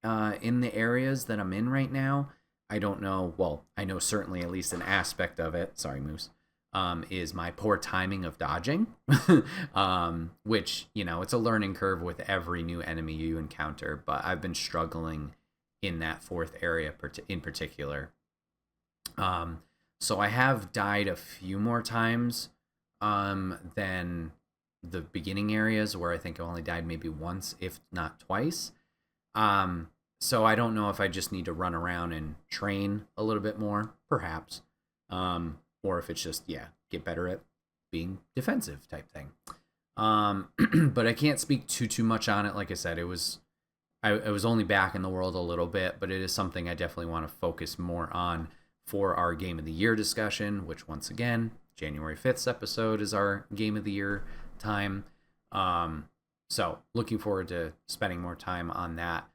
in the areas that I'm in right now. I don't know. Well, I know certainly at least an aspect of it. Sorry, Moose. Is my poor timing of dodging, which, it's a learning curve with every new enemy you encounter, but I've been struggling in that 4th area in particular. So I have died a few more times than the beginning areas, where I think I only died maybe once, if not twice. So I don't know if I just need to run around and train a little bit more, perhaps. Or if it's just, get better at being defensive type thing. But I can't speak too much on it. Like I said, I was only back in the world a little bit, but it is something I definitely want to focus more on for our Game of the Year discussion, which once again, January 5th episode is our Game of the Year time. So looking forward to spending more time on that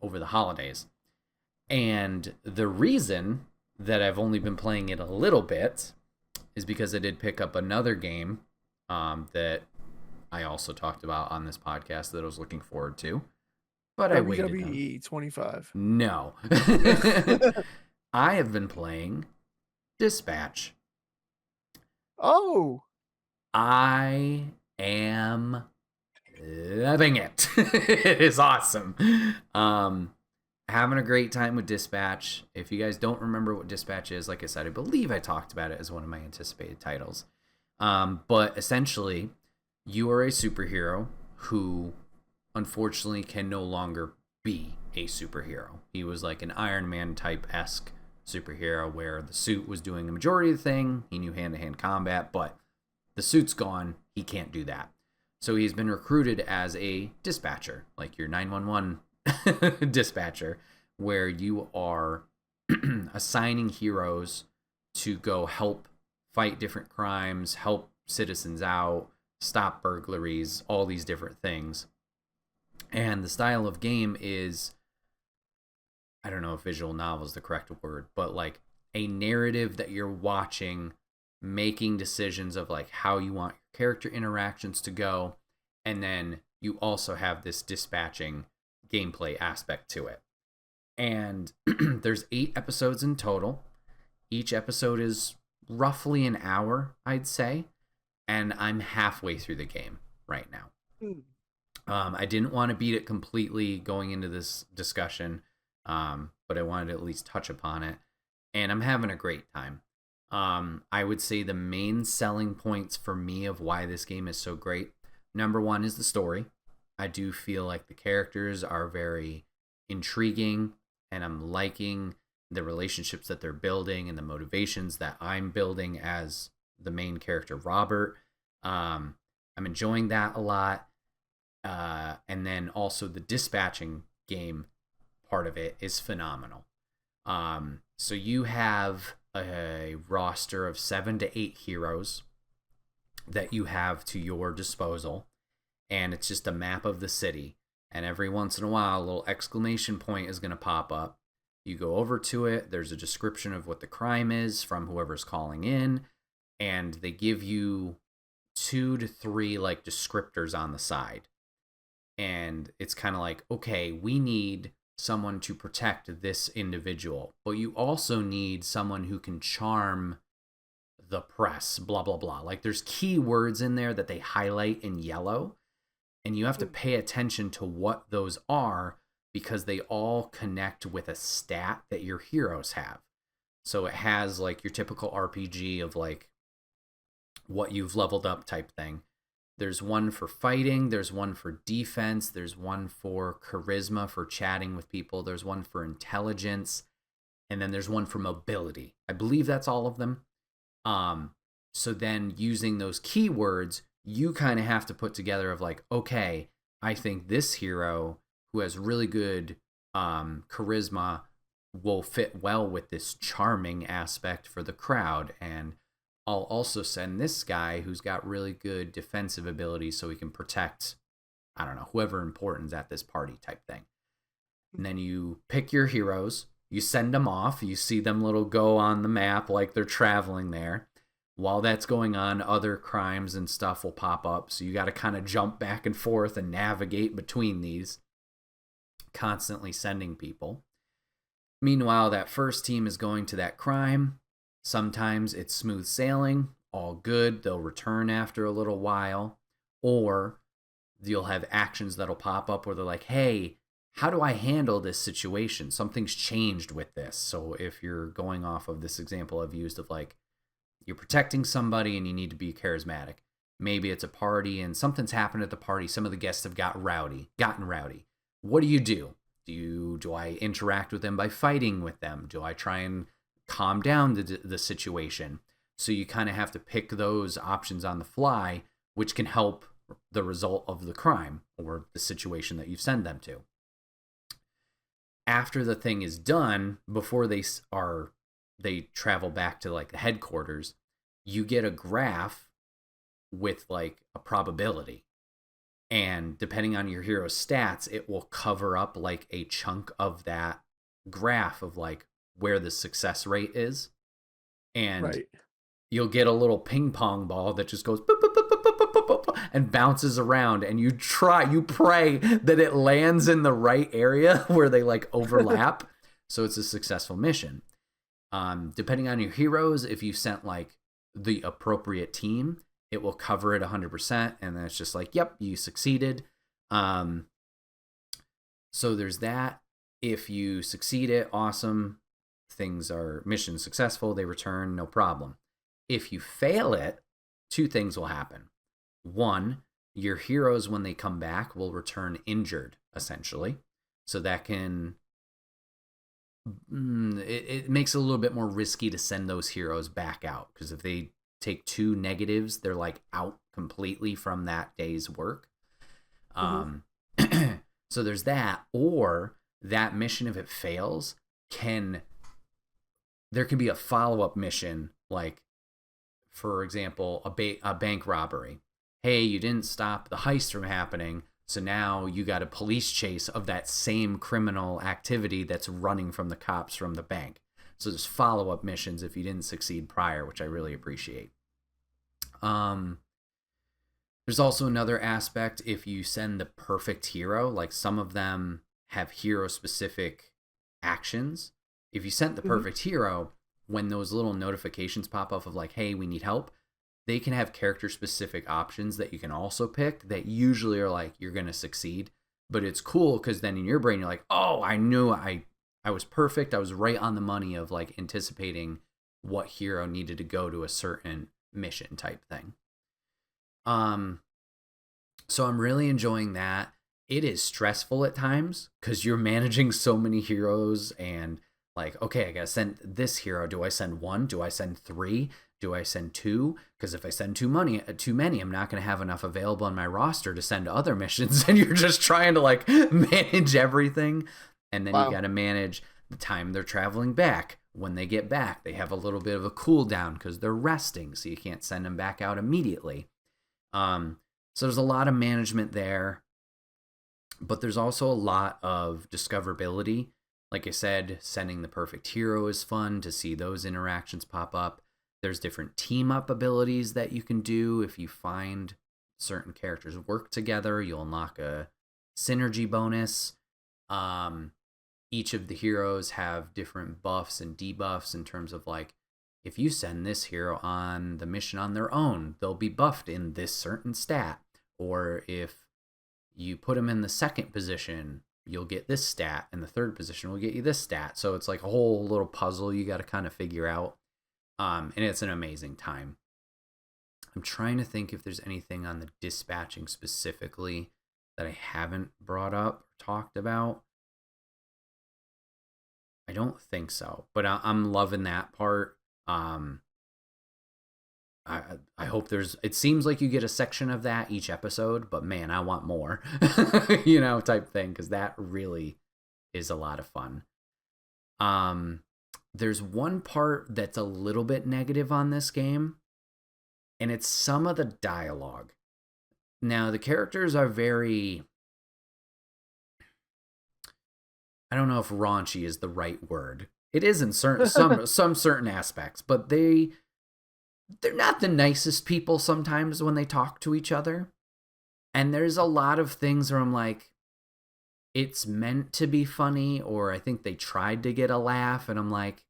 over the holidays. And the reason that I've only been playing it a little bit is because I did pick up another game that I also talked about on this podcast that I was looking forward to. But I waited. WWE 25. No. I have been playing Dispatch. Oh. I am loving it. It is awesome. Having a great time with Dispatch. If you guys don't remember what Dispatch is, like I said, I believe I talked about it as one of my anticipated titles. But essentially, you are a superhero who unfortunately can no longer be a superhero. He was like an Iron Man type-esque superhero where the suit was doing the majority of the thing. He knew hand-to-hand combat, but the suit's gone. He can't do that. So he's been recruited as a dispatcher, like your 911 dispatcher, where you are assigning heroes to go help fight different crimes, help citizens out, stop burglaries, all these different things. And the style of game is, I don't know if visual novel is the correct word, but like a narrative that you're watching making decisions of like how you want your character interactions to go, and then you also have this dispatching gameplay aspect to it. And there's 8 episodes in total. Each episode is roughly an hour, I'd say, and I'm halfway through the game right now. I didn't want to beat it completely going into this discussion, but I wanted to at least touch upon it, and I'm having a great time. I would say the main selling points for me of why this game is so great, number one is the story. I do feel like the characters are very intriguing, and I'm liking the relationships that they're building and the motivations that I'm building as the main character, Robert. I'm enjoying that a lot. And then also the dispatching game part of it is phenomenal. So you have a roster of 7 to 8 heroes that you have to your disposal, and it's just a map of the city. And every once in a while, a little exclamation point is going to pop up. You go over to it, there's a description of what the crime is from whoever's calling in, and they give you 2 to 3 like descriptors on the side. And it's kind of like, okay, we need someone to protect this individual, but you also need someone who can charm the press, blah, blah, blah. Like there's keywords in there that they highlight in yellow, and you have to pay attention to what those are because they all connect with a stat that your heroes have. So it has like your typical RPG of like what you've leveled up type thing. There's one for fighting, there's one for defense, there's one for charisma for chatting with people, there's one for intelligence, and then there's one for mobility. I believe that's all of them. So then using those keywords, you kind of have to put together of like, okay, I think this hero who has really good charisma will fit well with this charming aspect for the crowd, and I'll also send this guy who's got really good defensive ability so he can protect, I don't know, whoever important's at this party type thing. And then you pick your heroes, you send them off, you see them little go on the map like they're traveling there. While that's going on, other crimes and stuff will pop up, so you got to kind of jump back and forth and navigate between these, constantly sending people. Meanwhile, that first team is going to that crime. Sometimes it's smooth sailing, all good, they'll return after a little while, or you'll have actions that'll pop up where they're like, hey, how do I handle this situation? Something's changed with this. So if you're going off of this example I've used of like, you're protecting somebody and you need to be charismatic. Maybe it's a party and something's happened at the party. Some of the guests have gotten rowdy. What do you do? Do I interact with them by fighting with them? Do I try and calm down the situation? So you kind of have to pick those options on the fly, which can help the result of the crime or the situation that you send them to. After the thing is done, before they travel back to like the headquarters, you get a graph with like a probability. And depending on your hero's stats, it will cover up like a chunk of that graph of like where the success rate is. And you'll get a little ping pong ball that just goes boop, boop, boop, boop, boop, boop, boop, boop, and bounces around, and you pray that it lands in the right area where they like overlap. So it's a successful mission. Depending on your heroes, if you sent like the appropriate team, it will cover it 100%, and then it's just like, yep, you succeeded. So there's that. If you succeed it, awesome. Mission successful, they return, no problem. If you fail it, 2 things will happen. 1, your heroes, when they come back, will return injured, essentially. So that can... It makes it a little bit more risky to send those heroes back out, because if they take 2 negatives, they're like out completely from that day's work. So there's that. Or that mission, if it fails, there can be a follow-up mission, like, for example, a bank robbery. Hey, you didn't stop the heist from happening, so now you got a police chase of that same criminal activity that's running from the cops from the bank. So there's follow-up missions if you didn't succeed prior, which I really appreciate. Um, there's also another aspect if you send the perfect hero, like some of them have hero specific actions. If you sent the Hmm. perfect hero, when those little notifications pop up of like, hey, we need help, they can have character specific options that you can also pick that usually are like, you're going to succeed. But it's cool because then in your brain, you're like, oh, I knew I was perfect. I was right on the money of like anticipating what hero needed to go to a certain mission type thing. Um, so I'm really enjoying that. It is stressful at times because you're managing so many heroes and like, okay, I gotta send this hero. Do I send one? Do I send three? Do I send two? Because if I send too many, I'm not gonna have enough available on my roster to send to other missions. And you're just trying to like manage everything, and then you Wow. got to manage the time they're traveling back. When they get back, they have a little bit of a cooldown because they're resting, so you can't send them back out immediately. Um, so there's a lot of management there, but there's also a lot of discoverability. Like I said, sending the perfect hero is fun to see those interactions pop up. There's different team up abilities that you can do. If you find certain characters work together, you'll unlock a synergy bonus. Um, each of the heroes have different buffs and debuffs in terms of like, if you send this hero on the mission on their own, they'll be buffed in this certain stat. Or if you put them in the second position, you'll get this stat, and the third position will get you this stat. So it's like a whole little puzzle you got to kind of figure out. And it's an amazing time. I'm trying to think if there's anything on the dispatching specifically that I haven't brought up or talked about. I don't think so, but I'm loving that part. Um, I hope there's. It seems like you get a section of that each episode, but man, I want more. Type thing because that really is a lot of fun. Um, there's one part that's a little bit negative on this game, and it's some of the dialogue. Now the characters are very. I don't know if raunchy is the right word. It is in certain some certain aspects, but they're not the nicest people sometimes when they talk to each other. And there's a lot of things where I'm like, it's meant to be funny, or I think they tried to get a laugh, and I'm like,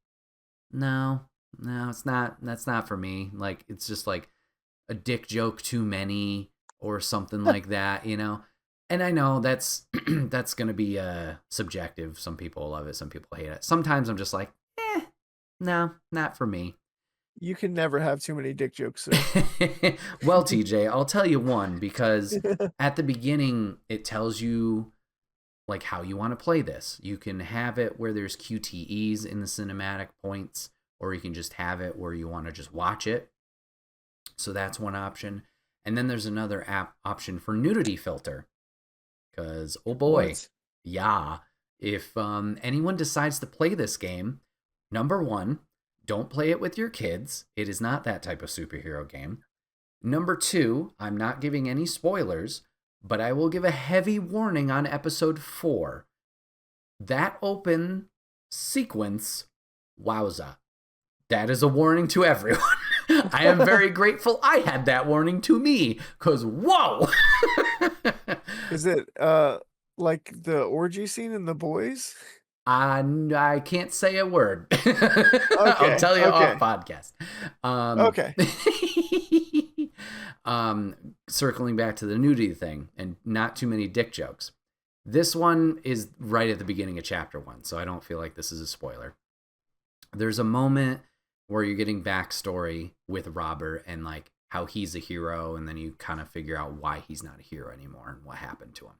no, no, it's not. That's not for me. Like, it's just like a dick joke too many, or something like that. And I know that's that's gonna be subjective. Some people love it, some people hate it. Sometimes I'm just like, no, not for me. You can never have too many dick jokes, sir. Well, TJ, I'll tell you one because at the beginning it tells you like how you want to play this. You can have it where there's QTEs in the cinematic points, or you can just have it where you want to just watch it. So that's one option. And then there's another option for nudity filter. Because, oh boy, What? yeah. If anyone decides to play this game, number one, don't play it with your kids. It is not that type of superhero game. Number two, I'm not giving any spoilers, but I will give a heavy warning on episode 4. That open sequence, wowza. That is a warning to everyone. I am very grateful I had that warning to me, because whoa! Is it like the orgy scene in The Boys? I can't say a word. I'll Okay, tell you off okay, podcast. Um, okay. Circling back to the nudity thing and not too many dick jokes. This one is right at the beginning of chapter 1, so I don't feel like this is a spoiler. There's a moment where you're getting backstory with Robert and like how he's a hero, and then you kind of figure out why he's not a hero anymore and what happened to him.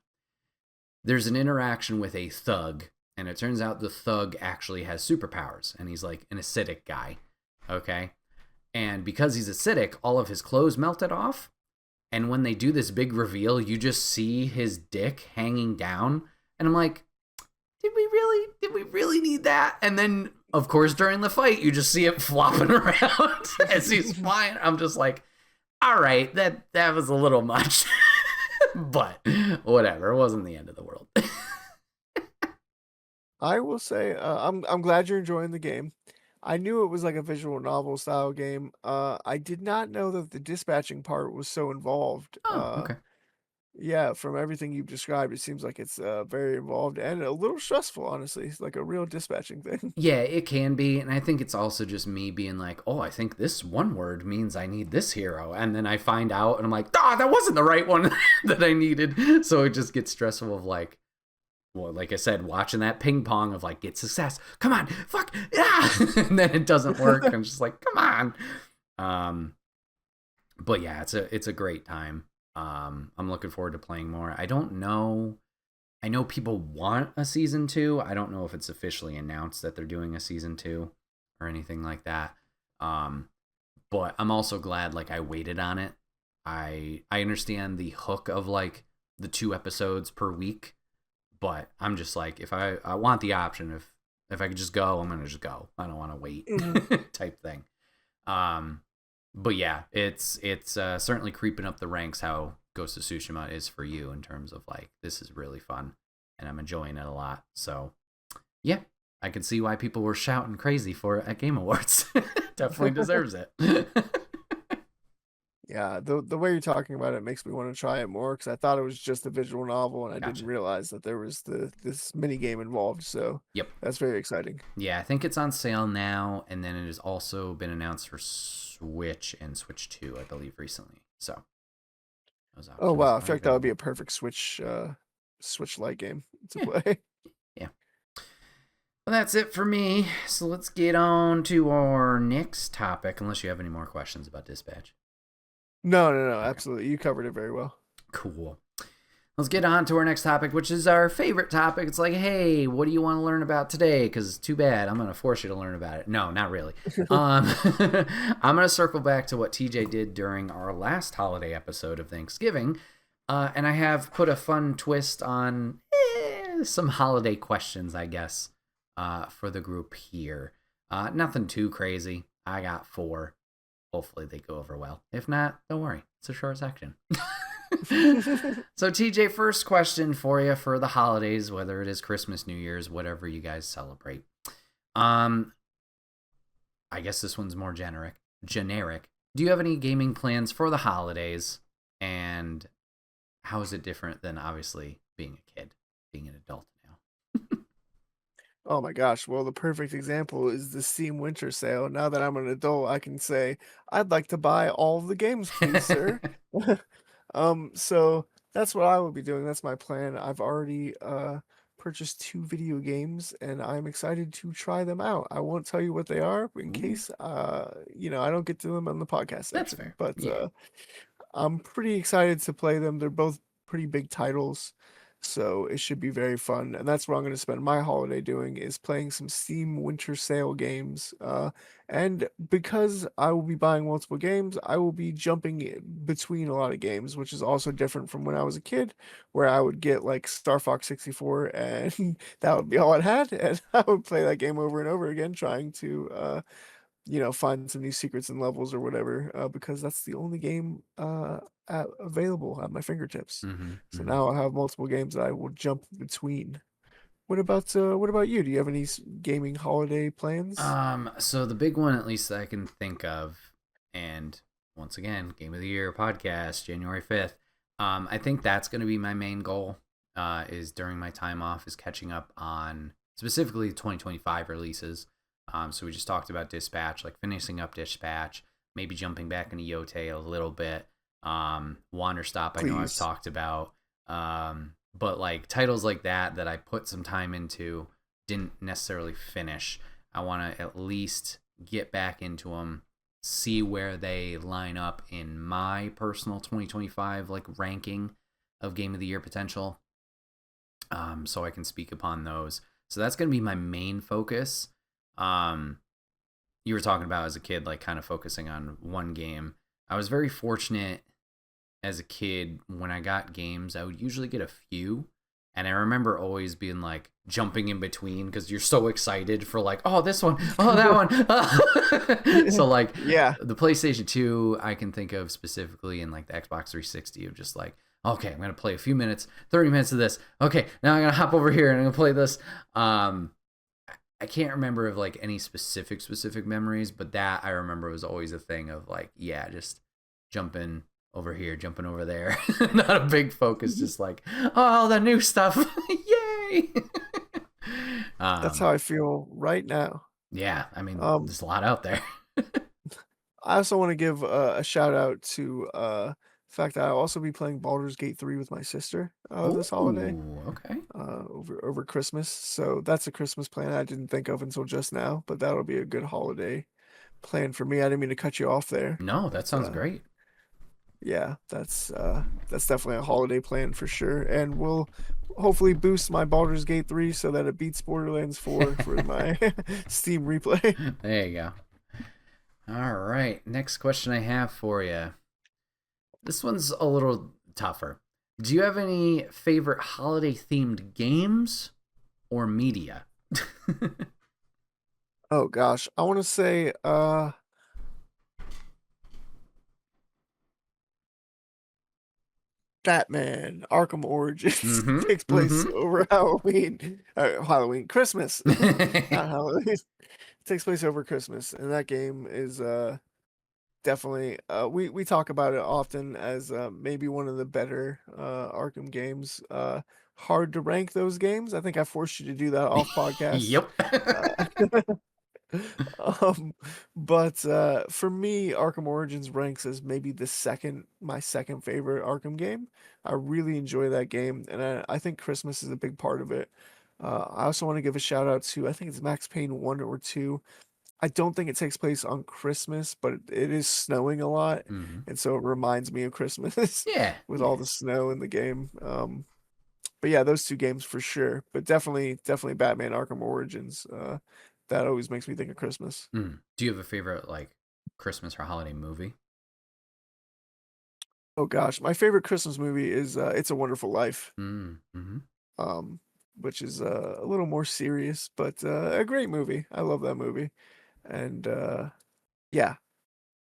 There's an interaction with a thug, and it turns out the thug actually has superpowers, and he's like an acidic guy. Okay? And because he's acidic, all of his clothes melted off. And when they do this big reveal, you just see his dick hanging down. And I'm like, did we really need that? And then, of course, during the fight, you just see it flopping around as he's flying. I'm just like, all right, that was a little much. But whatever, it wasn't the end of the world. I will say, I'm glad you're enjoying the game. I knew it was like a visual novel style game. I did not know that the dispatching part was so involved. Oh, okay. Yeah, from everything you've described, it seems like it's very involved and a little stressful, honestly. It's like a real dispatching thing. Yeah, it can be, and I think it's also just me being like, oh, I think this one word means I need this hero, and then I find out, and I'm like, that wasn't the right one that I needed. So it just gets stressful of like, well, like I said, watching that ping pong of like, get success, come on, fuck, yeah, and then it doesn't work. I'm just like, come on. But yeah, it's a great time. I'm looking forward to playing more. I don't know. I know people want a season 2. I don't know if it's officially announced that they're doing a season 2 or anything like that. But I'm also glad like I waited on it. I understand the hook of like the 2 episodes per week, but I'm just like, if I want the option, if I could just go, I'm gonna just go. I don't want to wait type thing. But yeah, it's certainly creeping up the ranks how Ghost of Tsushima is for you in terms of like, this is really fun and I'm enjoying it a lot. So yeah, I can see why people were shouting crazy for it at Game Awards. Definitely deserves it. Yeah, the way you're talking about it makes me want to try it more because I thought it was just a visual novel and I Gotcha. didn't realize that there was this mini game involved. So Yep. that's very exciting. Yeah, I think it's on sale now, and then it has also been announced for Switch and Switch 2, I believe, recently. So those Oh options wow, I are feel like that would be available. a perfect Switch Lite game to Yeah, play. yeah. Well, that's it for me. So let's get on to our next topic, unless you have any more questions about Dispatch. No, Okay, absolutely. You covered it very well. cool. Let's get on to our next topic, which is our favorite topic. It's like, hey, what do you want to learn about today? Because too bad, I'm going to force you to learn about it. No, not really. I'm going to circle back to what TJ did during our last holiday episode of Thanksgiving. And I have put a fun twist on some holiday questions, I guess, for the group here. Nothing too crazy. I got 4. Hopefully they go over well. If not, don't worry. It's a short section. So TJ, first question for you for the holidays, whether it is Christmas, New Year's, whatever you guys celebrate. I guess this one's more generic. Do you have any gaming plans for the holidays? And how is it different than obviously being a kid, being an adult now? Oh my gosh. Well, the perfect example is the Steam Winter Sale. Now that I'm an adult, I can say, I'd like to buy all of the games, please, sir. So that's what I will be doing. That's my plan. I've already purchased 2 video games and I'm excited to try them out. I won't tell you what they are in Ooh, case I don't get to them on the podcast that's section. fair. But Yeah. I'm pretty excited to play them. They're both pretty big titles, so it should be very fun. And that's what I'm going to spend my holiday doing is playing some Steam Winter Sale games. And because I will be buying multiple games, I will be jumping between a lot of games, which is also different from when I was a kid, where I would get like Star Fox 64 and that would be all it had, and I would play that game over and over again, trying to find some new secrets and levels or whatever, because that's the only game available at my fingertips. Mm-hmm, So mm-hmm. now I have multiple games that I will jump between. What about you? Do you have any gaming holiday plans? So the big one, at least that I can think of, and once again, Game of the Year podcast, January 5th. I think that's going to be my main goal. Is during my time off is catching up on specifically 2025 releases. So we just talked about Dispatch, like finishing up Dispatch, maybe jumping back into Yote a little bit. Wander Stop, I know I've Please. talked about. But like titles like that I put some time into, didn't necessarily finish. I want to at least get back into them, see where they line up in my personal 2025 like ranking of Game of the Year potential, so I can speak upon those. So that's going to be my main focus. Um, you were talking about as a kid, like kind of focusing on one game. I was very fortunate as a kid when I got games. I would usually get a few, and I remember always being like jumping in between because you're so excited for like, oh, this one, oh, that one. So like Yeah. the PlayStation 2, I can think of specifically, in like the Xbox 360 of just like, okay, I'm gonna play a few minutes, 30 minutes of this. Okay, now I'm gonna hop over here and I'm gonna play this. I can't remember of like any specific memories, but that I remember was always a thing of like, yeah, just jumping over here, jumping over there. Not a big focus, just like, oh, the new stuff. Yay. That's um how I feel right now. yeah, I mean, Um, there's a lot out there. I also want to give a shout out to the fact that I'll also be playing Baldur's Gate 3 with my sister this holiday Oh, okay. over Christmas. So that's a Christmas plan I didn't think of until just now, but that'll be a good holiday plan for me. I didn't mean to cut you off there, No, that but sounds great. yeah, that's definitely a holiday plan for sure, and we'll hopefully boost my Baldur's Gate 3 so that it beats Borderlands 4 for my Steam replay. There you go. All right. Next question I have for you. This one's a little tougher. Do you have any favorite holiday themed games or media? Oh gosh, I want to say Batman Arkham Origins Mm-hmm. takes place Mm-hmm. over Christmas, not Halloween. It takes place over Christmas, and that game is definitely we talk about it often as maybe one of the better Arkham games. Hard to rank those games. I think I forced you to do that off podcast. Yep. Uh, um, but for me, Arkham Origins ranks as maybe my second favorite Arkham game. I really enjoy that game, and I think Christmas is a big part of it. I also want to give a shout out to, I think it's Max Payne 1 or 2. I don't think it takes place on Christmas, but it is snowing a lot, Mm-hmm. and so it reminds me of Christmas Yeah. with all Yeah. the snow in the game. But yeah, those two games for sure. But definitely Batman Arkham Origins. That always makes me think of Christmas. Mm. Do you have a favorite like Christmas or holiday movie? Oh gosh, my favorite Christmas movie is It's a Wonderful Life, Mm-hmm. um, which is a little more serious, but a great movie. I love that movie, and yeah,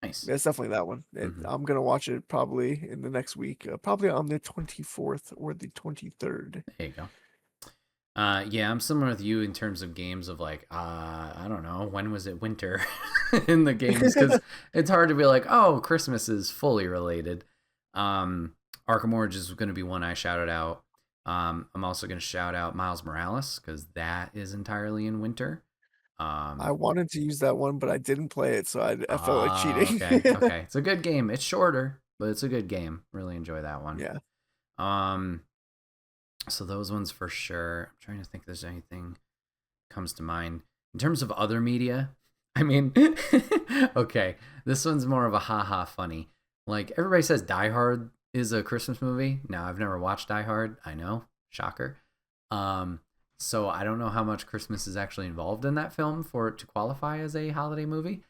Nice. it's definitely that one. Mm-hmm. I'm gonna watch it probably in the next week, probably on the 24th or the 23rd. There you go. Yeah, I'm similar with you in terms of games of like, I don't know, when was it winter in the games? Because it's hard to be like, oh, Christmas is fully related. Arkham Origins is going to be one I shouted out. I'm also going to shout out Miles Morales because that is entirely in winter. I Um, wanted to use that one, but I didn't play it, so I felt like cheating. okay, okay, it's a good game. It's shorter, but it's a good game. Really enjoy that one. Yeah. Um, so those ones for sure. I'm trying to think if there's anything comes to mind in terms of other media. I mean, okay, this one's more of a haha funny. Like everybody says Die Hard is a Christmas movie. Now I've never watched Die Hard. I know, shocker. Um, so I don't know how much Christmas is actually involved in that film for it to qualify as a holiday movie.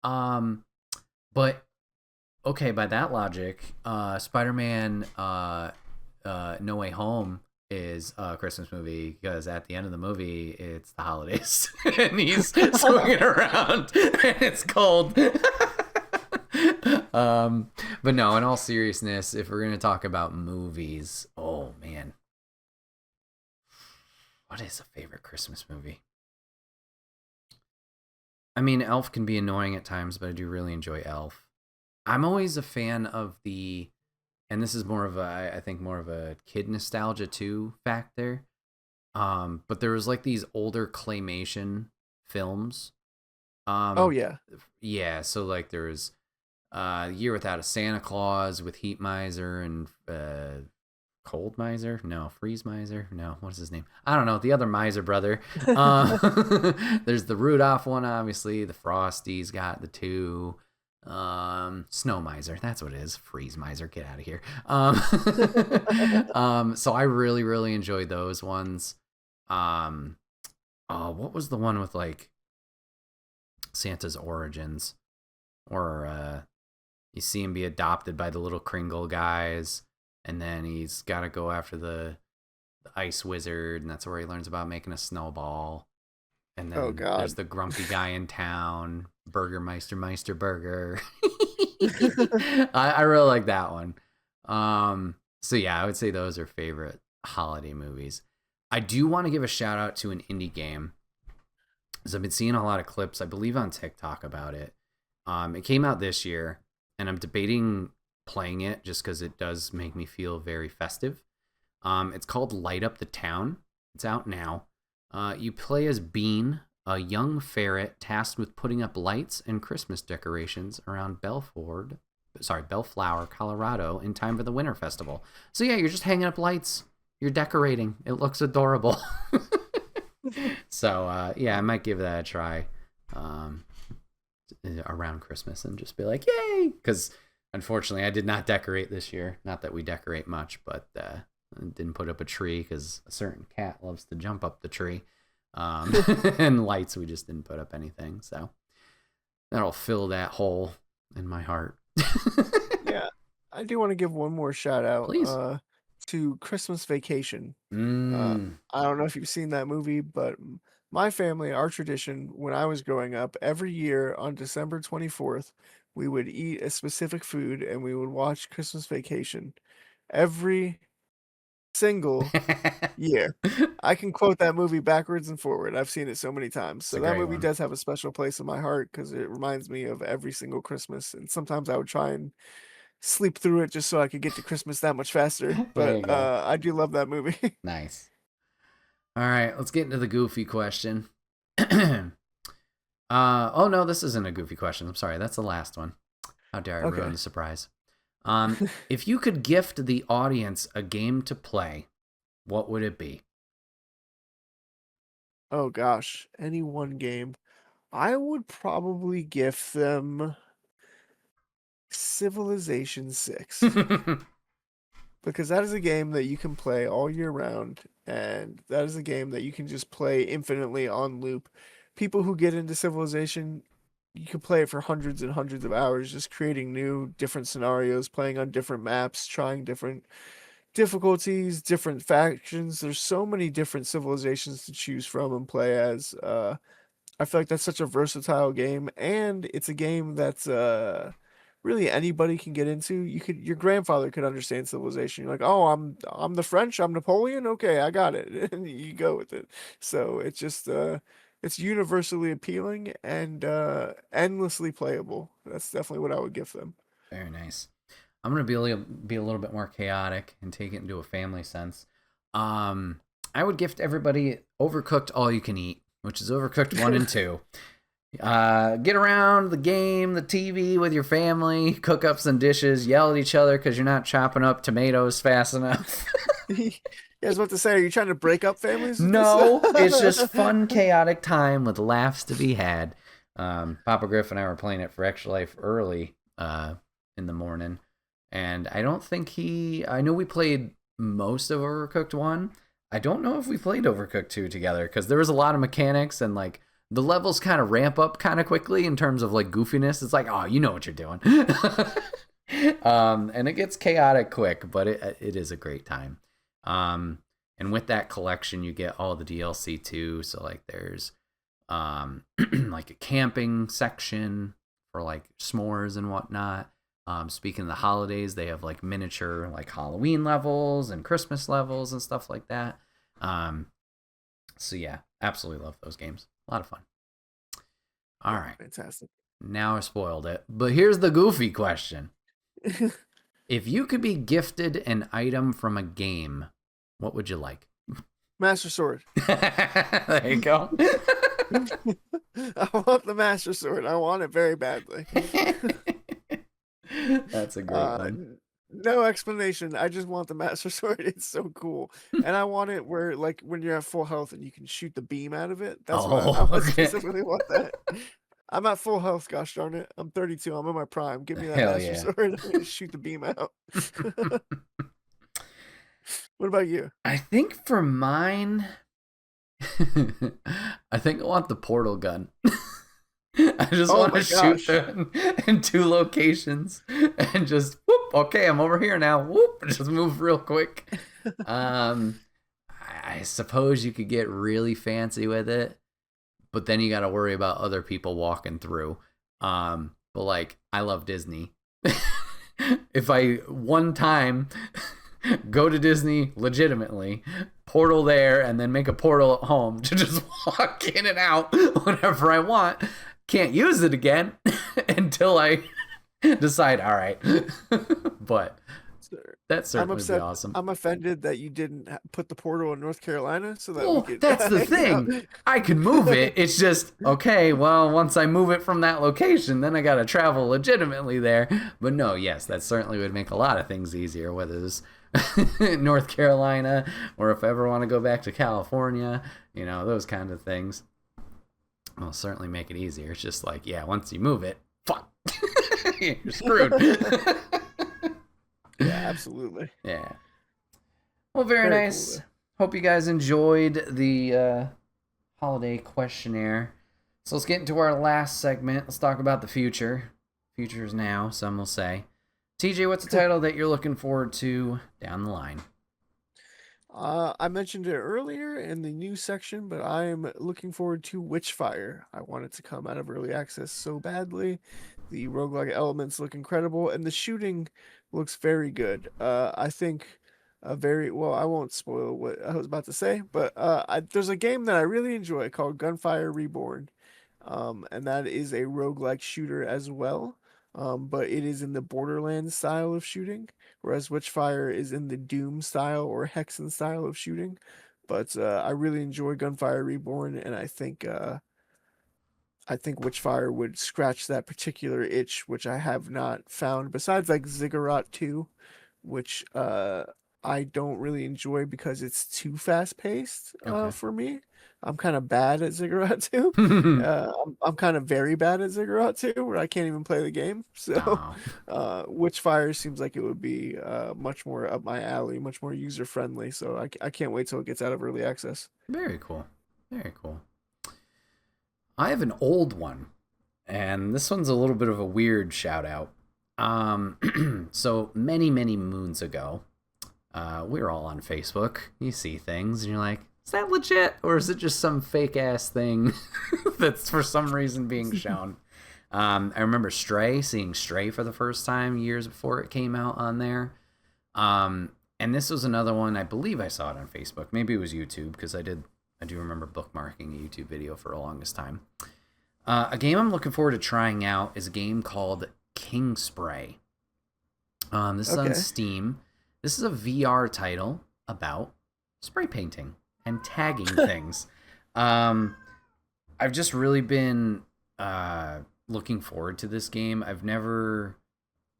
Um, but okay, by that logic, Spider-Man No Way Home is a Christmas movie because at the end of the movie it's the holidays and he's swinging around and it's cold. But no, in all seriousness, if we're gonna talk about movies, oh man, what is a favorite Christmas movie? I mean, Elf can be annoying at times, but I do really enjoy Elf. I'm always a fan of the, and this is more of a, I think more of a kid nostalgia too factor. But there was like these older claymation films. Oh Um, yeah. yeah, so like there was Year Without a Santa Claus with Heat Miser and Cold Miser? No, Freeze Miser? No, what's his name? I don't know. The other Miser brother. There's the Rudolph one, obviously. The Frosty's got the two. Snow Miser. That's what it is. Freeze Miser. Get out of here. So I really, really enjoyed those ones. Oh, what was the one with like Santa's origins? Or you see him be adopted by the little Kringle guys, and then he's got to go after the ice wizard, and that's where he learns about making a snowball. And Oh then there's God. the grumpy guy in town, Meister Burger. I really like that one. So yeah, I would say those are favorite holiday movies. I do want to give a shout out to an indie game. is I've been seeing a lot of clips, I believe on TikTok about it. It came out this year, and I'm debating playing it just because it does make me feel very festive. It's called Light Up the Town. It's out now. You play as Bean, a young ferret tasked with putting up lights and Christmas decorations around Bellflower, Colorado, in time for the Winter Festival. So yeah, you're just hanging up lights. You're decorating. It looks adorable. So yeah, I might give that a try around Christmas and just be like, yay! Because unfortunately, I did not decorate this year. Not that we decorate much, but didn't put up a tree because a certain cat loves to jump up the tree. And lights, we just didn't put up anything. So that'll fill that hole in my heart. Yeah, I do want to give one more shout out. Please. To Christmas Vacation. I Mm. don't know if you've seen that movie, but my family, our tradition when I was growing up, every year on December 24th, we would eat a specific food and we would watch Christmas Vacation every single year. I can quote that movie backwards and forward. I've seen it so many times. It's So a that great movie one. does have a special place in my heart because it reminds me of every single Christmas. And sometimes I would try and sleep through it just so I could get to Christmas that much faster. There But you go. I do love that movie. Nice. All right, let's get into the goofy question. Oh no, this isn't a goofy question. I'm sorry, that's the last one. How dare I ruin Okay. the surprise? If you could gift the audience a game to play, what would it be? Oh gosh, any one game. I would probably gift them Civilization 6 because that is a game that you can play all year round, and that is a game that you can just play infinitely on loop. People who get into Civilization, you can play it for hundreds and hundreds of hours, just creating new, different scenarios, playing on different maps, trying different difficulties, different factions. There's so many different civilizations to choose from and play as. I feel like that's such a versatile game, and it's a game that's really anybody can get into. Your grandfather could understand Civilization. You're like, oh, I'm the French, I'm Napoleon. Okay, I got it, and you go with it. So it's just it's universally appealing and endlessly playable. That's definitely what I would give them. Very nice. I'm gonna be a little bit more chaotic and take it into a family sense. I would gift everybody Overcooked All You Can Eat, which is Overcooked 1 and 2. Get around the game, the TV with your family, cook up some dishes, yell at each other because you're not chopping up tomatoes fast enough. Yeah, I was about to say, are you trying to break up families with No, it's this? just fun, chaotic time with laughs to be had. Papa Griff and I were playing it for Extra Life early in the morning, and I don't think I know we played most of Overcooked 1. I don't know if we played Overcooked 2 together because there was a lot of mechanics and like the levels kind of ramp up kind of quickly in terms of like goofiness. It's like, oh, you know what you're doing. And it gets chaotic quick, but it is a great time. And with that collection, you get all the DLC too. So like there's like a camping section for like s'mores and whatnot. Speaking of the holidays, they have like miniature like Halloween levels and Christmas levels and stuff like that. So yeah, absolutely love those games. A lot of fun. All right. Fantastic. Now I spoiled it. But here's the goofy question. If you could be gifted an item from a game, what would you like? Master Sword. There you go. I want the Master Sword. I want it very badly. That's a great one. No explanation. I just want the Master Sword. It's so cool. And I want it where, like, when you're at full health and you can shoot the beam out of it. That's what I Okay. specifically want that. I'm at full health, gosh darn it. I'm 32. I'm in my prime. Give me that Hell Master yeah. Sword. I'm gonna shoot the beam out. What about you? I think for mine, I think I want the portal gun. I just want to shoot them in 2 locations and just whoop. Okay, I'm over here now. Whoop, just move real quick. I suppose you could get really fancy with it, but then you got to worry about other people walking through. But like, I love Disney. If I one time go to Disney legitimately, portal there, and then make a portal at home to just walk in and out whenever I want. Can't use it again until I decide, all right. But Sir, that I'm certainly would be upset. awesome. I'm offended that you didn't put the portal in North Carolina so that we Well, could that's the hang out. thing. I can move it. It's just, okay, well, once I move it from that location, then I got to travel legitimately there. But no, yes, that certainly would make a lot of things easier, whether it's North Carolina or if I ever want to go back to California, those kind of things. Well, certainly make it easier. It's just like, yeah, once you move it, fuck. You're screwed. Yeah, absolutely. Yeah. Well, very nice. Cool, Hope you guys enjoyed the holiday questionnaire. So let's get into our last segment. Let's talk about the future. Future is now, some will say. TJ, what's the title that you're looking forward to down the line? I mentioned it earlier in the news section, but I am looking forward to Witchfire. I want it to come out of early access so badly. The roguelike elements look incredible, and the shooting looks very good. I think very well. I won't spoil what I was about to say, but there's a game that I really enjoy called Gunfire Reborn, and that is a roguelike shooter as well. But it is in the Borderlands style of shooting, whereas Witchfire is in the Doom style or Hexen style of shooting. But I really enjoy Gunfire Reborn, and I think Witchfire would scratch that particular itch, which I have not found, besides like Ziggurat 2, which I don't really enjoy because it's too fast paced Okay. for me. I'm kind of bad at Ziggurat 2. I'm kind of very bad at Ziggurat 2, where I can't even play the game. So, Oh, Witchfire seems like it would be much more up my alley, much more user friendly. So I can't wait till it gets out of early access. very cool. Very cool. I have an old one, and this one's a little bit of a weird shout out. So many, many moons ago, we were all on Facebook. You see things, and you're like, is that legit? Or is it just some fake ass thing that's for some reason being shown? I remember seeing Stray for the first time years before it came out on there. And this was another one, I believe I saw it on Facebook. Maybe it was YouTube, because I do remember bookmarking a YouTube video for the longest time. A game I'm looking forward to trying out is a game called Kingspray. This is on Steam. This is a VR title about spray painting and tagging things. I've just really been looking forward to this game. I've never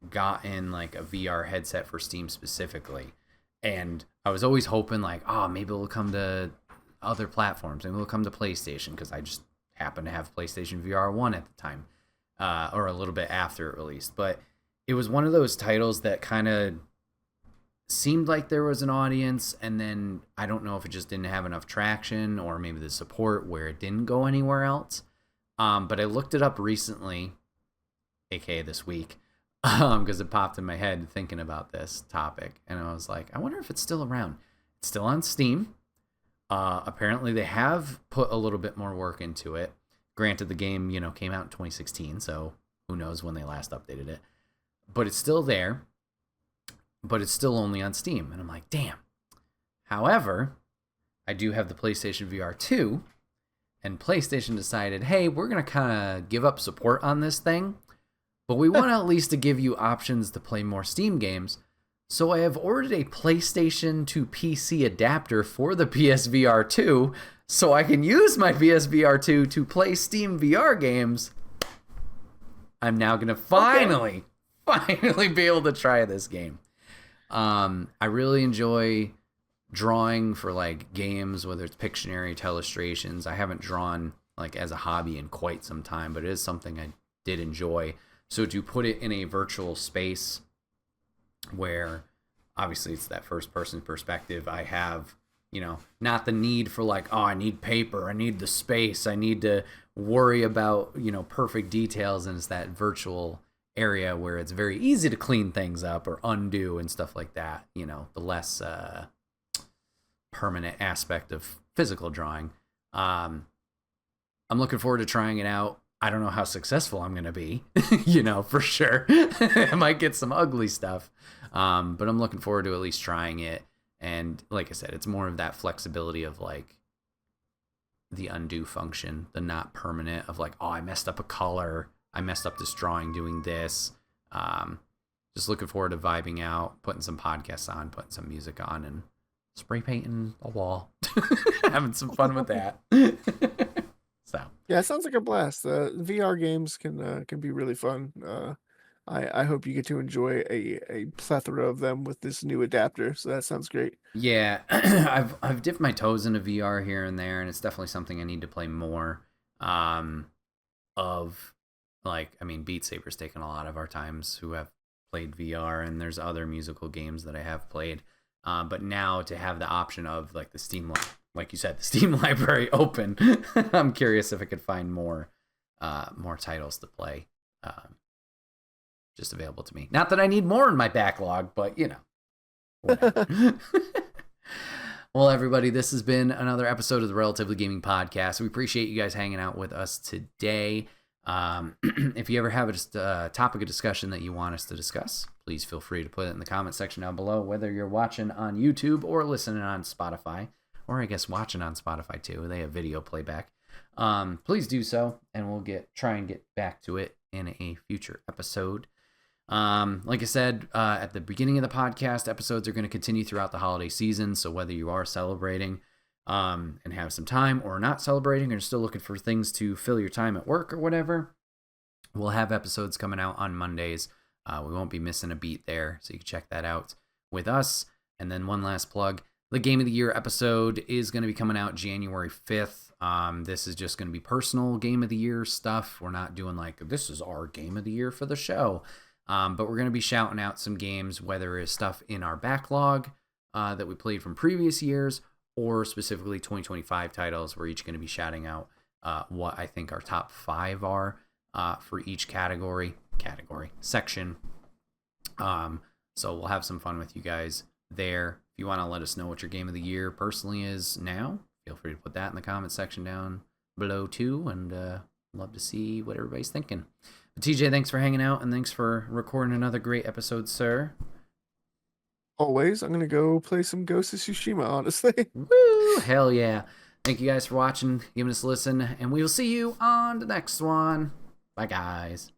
gotten like a VR headset for Steam specifically, and I was always hoping like, oh, maybe it'll come to other platforms, maybe it'll come to PlayStation, because I just happened to have PlayStation VR 1 at the time, or a little bit after it released. But it was one of those titles that kind of seemed like there was an audience, and then I don't know if it just didn't have enough traction, or maybe the support where it didn't go anywhere else. But I looked it up recently, aka this week, because it popped in my head thinking about this topic, and I was like, I wonder if it's still around. It's still on Steam. Apparently they have put a little bit more work into it. Granted, the game, came out in 2016, so who knows when they last updated it. But it's still there, but it's still only on Steam. And I'm like, damn. However, I do have the PlayStation VR 2, and PlayStation decided, hey, we're going to kind of give up support on this thing, but we want at least to give you options to play more Steam games. So I have ordered a PlayStation to PC adapter for the PSVR 2, so I can use my PSVR 2 to play Steam VR games. I'm now going to finally be able to try this game. I really enjoy drawing for like games, whether it's Pictionary, Telestrations. I haven't drawn like as a hobby in quite some time, but it is something I did enjoy. So to put it in a virtual space where obviously it's that first person perspective, I have, not the need for like, oh, I need paper, I need the space, I need to worry about, perfect details. And it's that virtual area where it's very easy to clean things up or undo and stuff like that, the less permanent aspect of physical drawing. I'm looking forward to trying it out. I don't know how successful I'm going to be, for sure. I might get some ugly stuff. But I'm looking forward to at least trying it. And like I said, it's more of that flexibility of like the undo function, the not permanent of like, oh, I messed up a color, I messed up this drawing doing this. Just looking forward to vibing out, putting some podcasts on, putting some music on, and spray painting a wall, having some fun with that. So Yeah, it sounds like a blast. VR games can be really fun. I hope you get to enjoy a plethora of them with this new adapter. So that sounds great. yeah, I've dipped my toes into VR here and there, and it's definitely something I need to play more. Of like, I mean, Beat Saber's taken a lot of our times who have played VR, and there's other musical games that I have played. But now to have the option of like the Steam, like you said, the Steam library open, I'm curious if I could find more titles to play, just available to me. Not that I need more in my backlog, but you know, whatever. Well, everybody, this has been another episode of the Relatively Gaming Podcast. We appreciate you guys hanging out with us today. If you ever have a topic of discussion that you want us to discuss, please feel free to put it in the comment section down below, whether you're watching on YouTube or listening on Spotify, or I guess watching on Spotify too. They have video playback. Please do so, and we'll try and get back to it in a future episode. Like I said, at the beginning of the podcast, episodes are going to continue throughout the holiday season. So whether you are celebrating and have some time, or not celebrating, or still looking for things to fill your time at work or whatever, we'll have episodes coming out on Mondays. We won't be missing a beat there, so you can check that out with us. And then one last plug. The Game of the Year episode is going to be coming out January 5th. This is just going to be personal Game of the Year stuff. We're not doing like, this is our Game of the Year for the show. But we're going to be shouting out some games, whether it's stuff in our backlog that we played from previous years, or specifically 2025 titles. We're each going to be shouting out what I think our top 5 are for each section. So we'll have some fun with you guys there. If you want to let us know what your game of the year personally is now, feel free to put that in the comment section down below too, and love to see what everybody's thinking. But TJ, thanks for hanging out, and thanks for recording another great episode, sir. Always, I'm going to go play some Ghost of Tsushima, honestly. Woo! Hell yeah. Thank you guys for watching, giving us a listen, and we will see you on the next one. Bye, guys.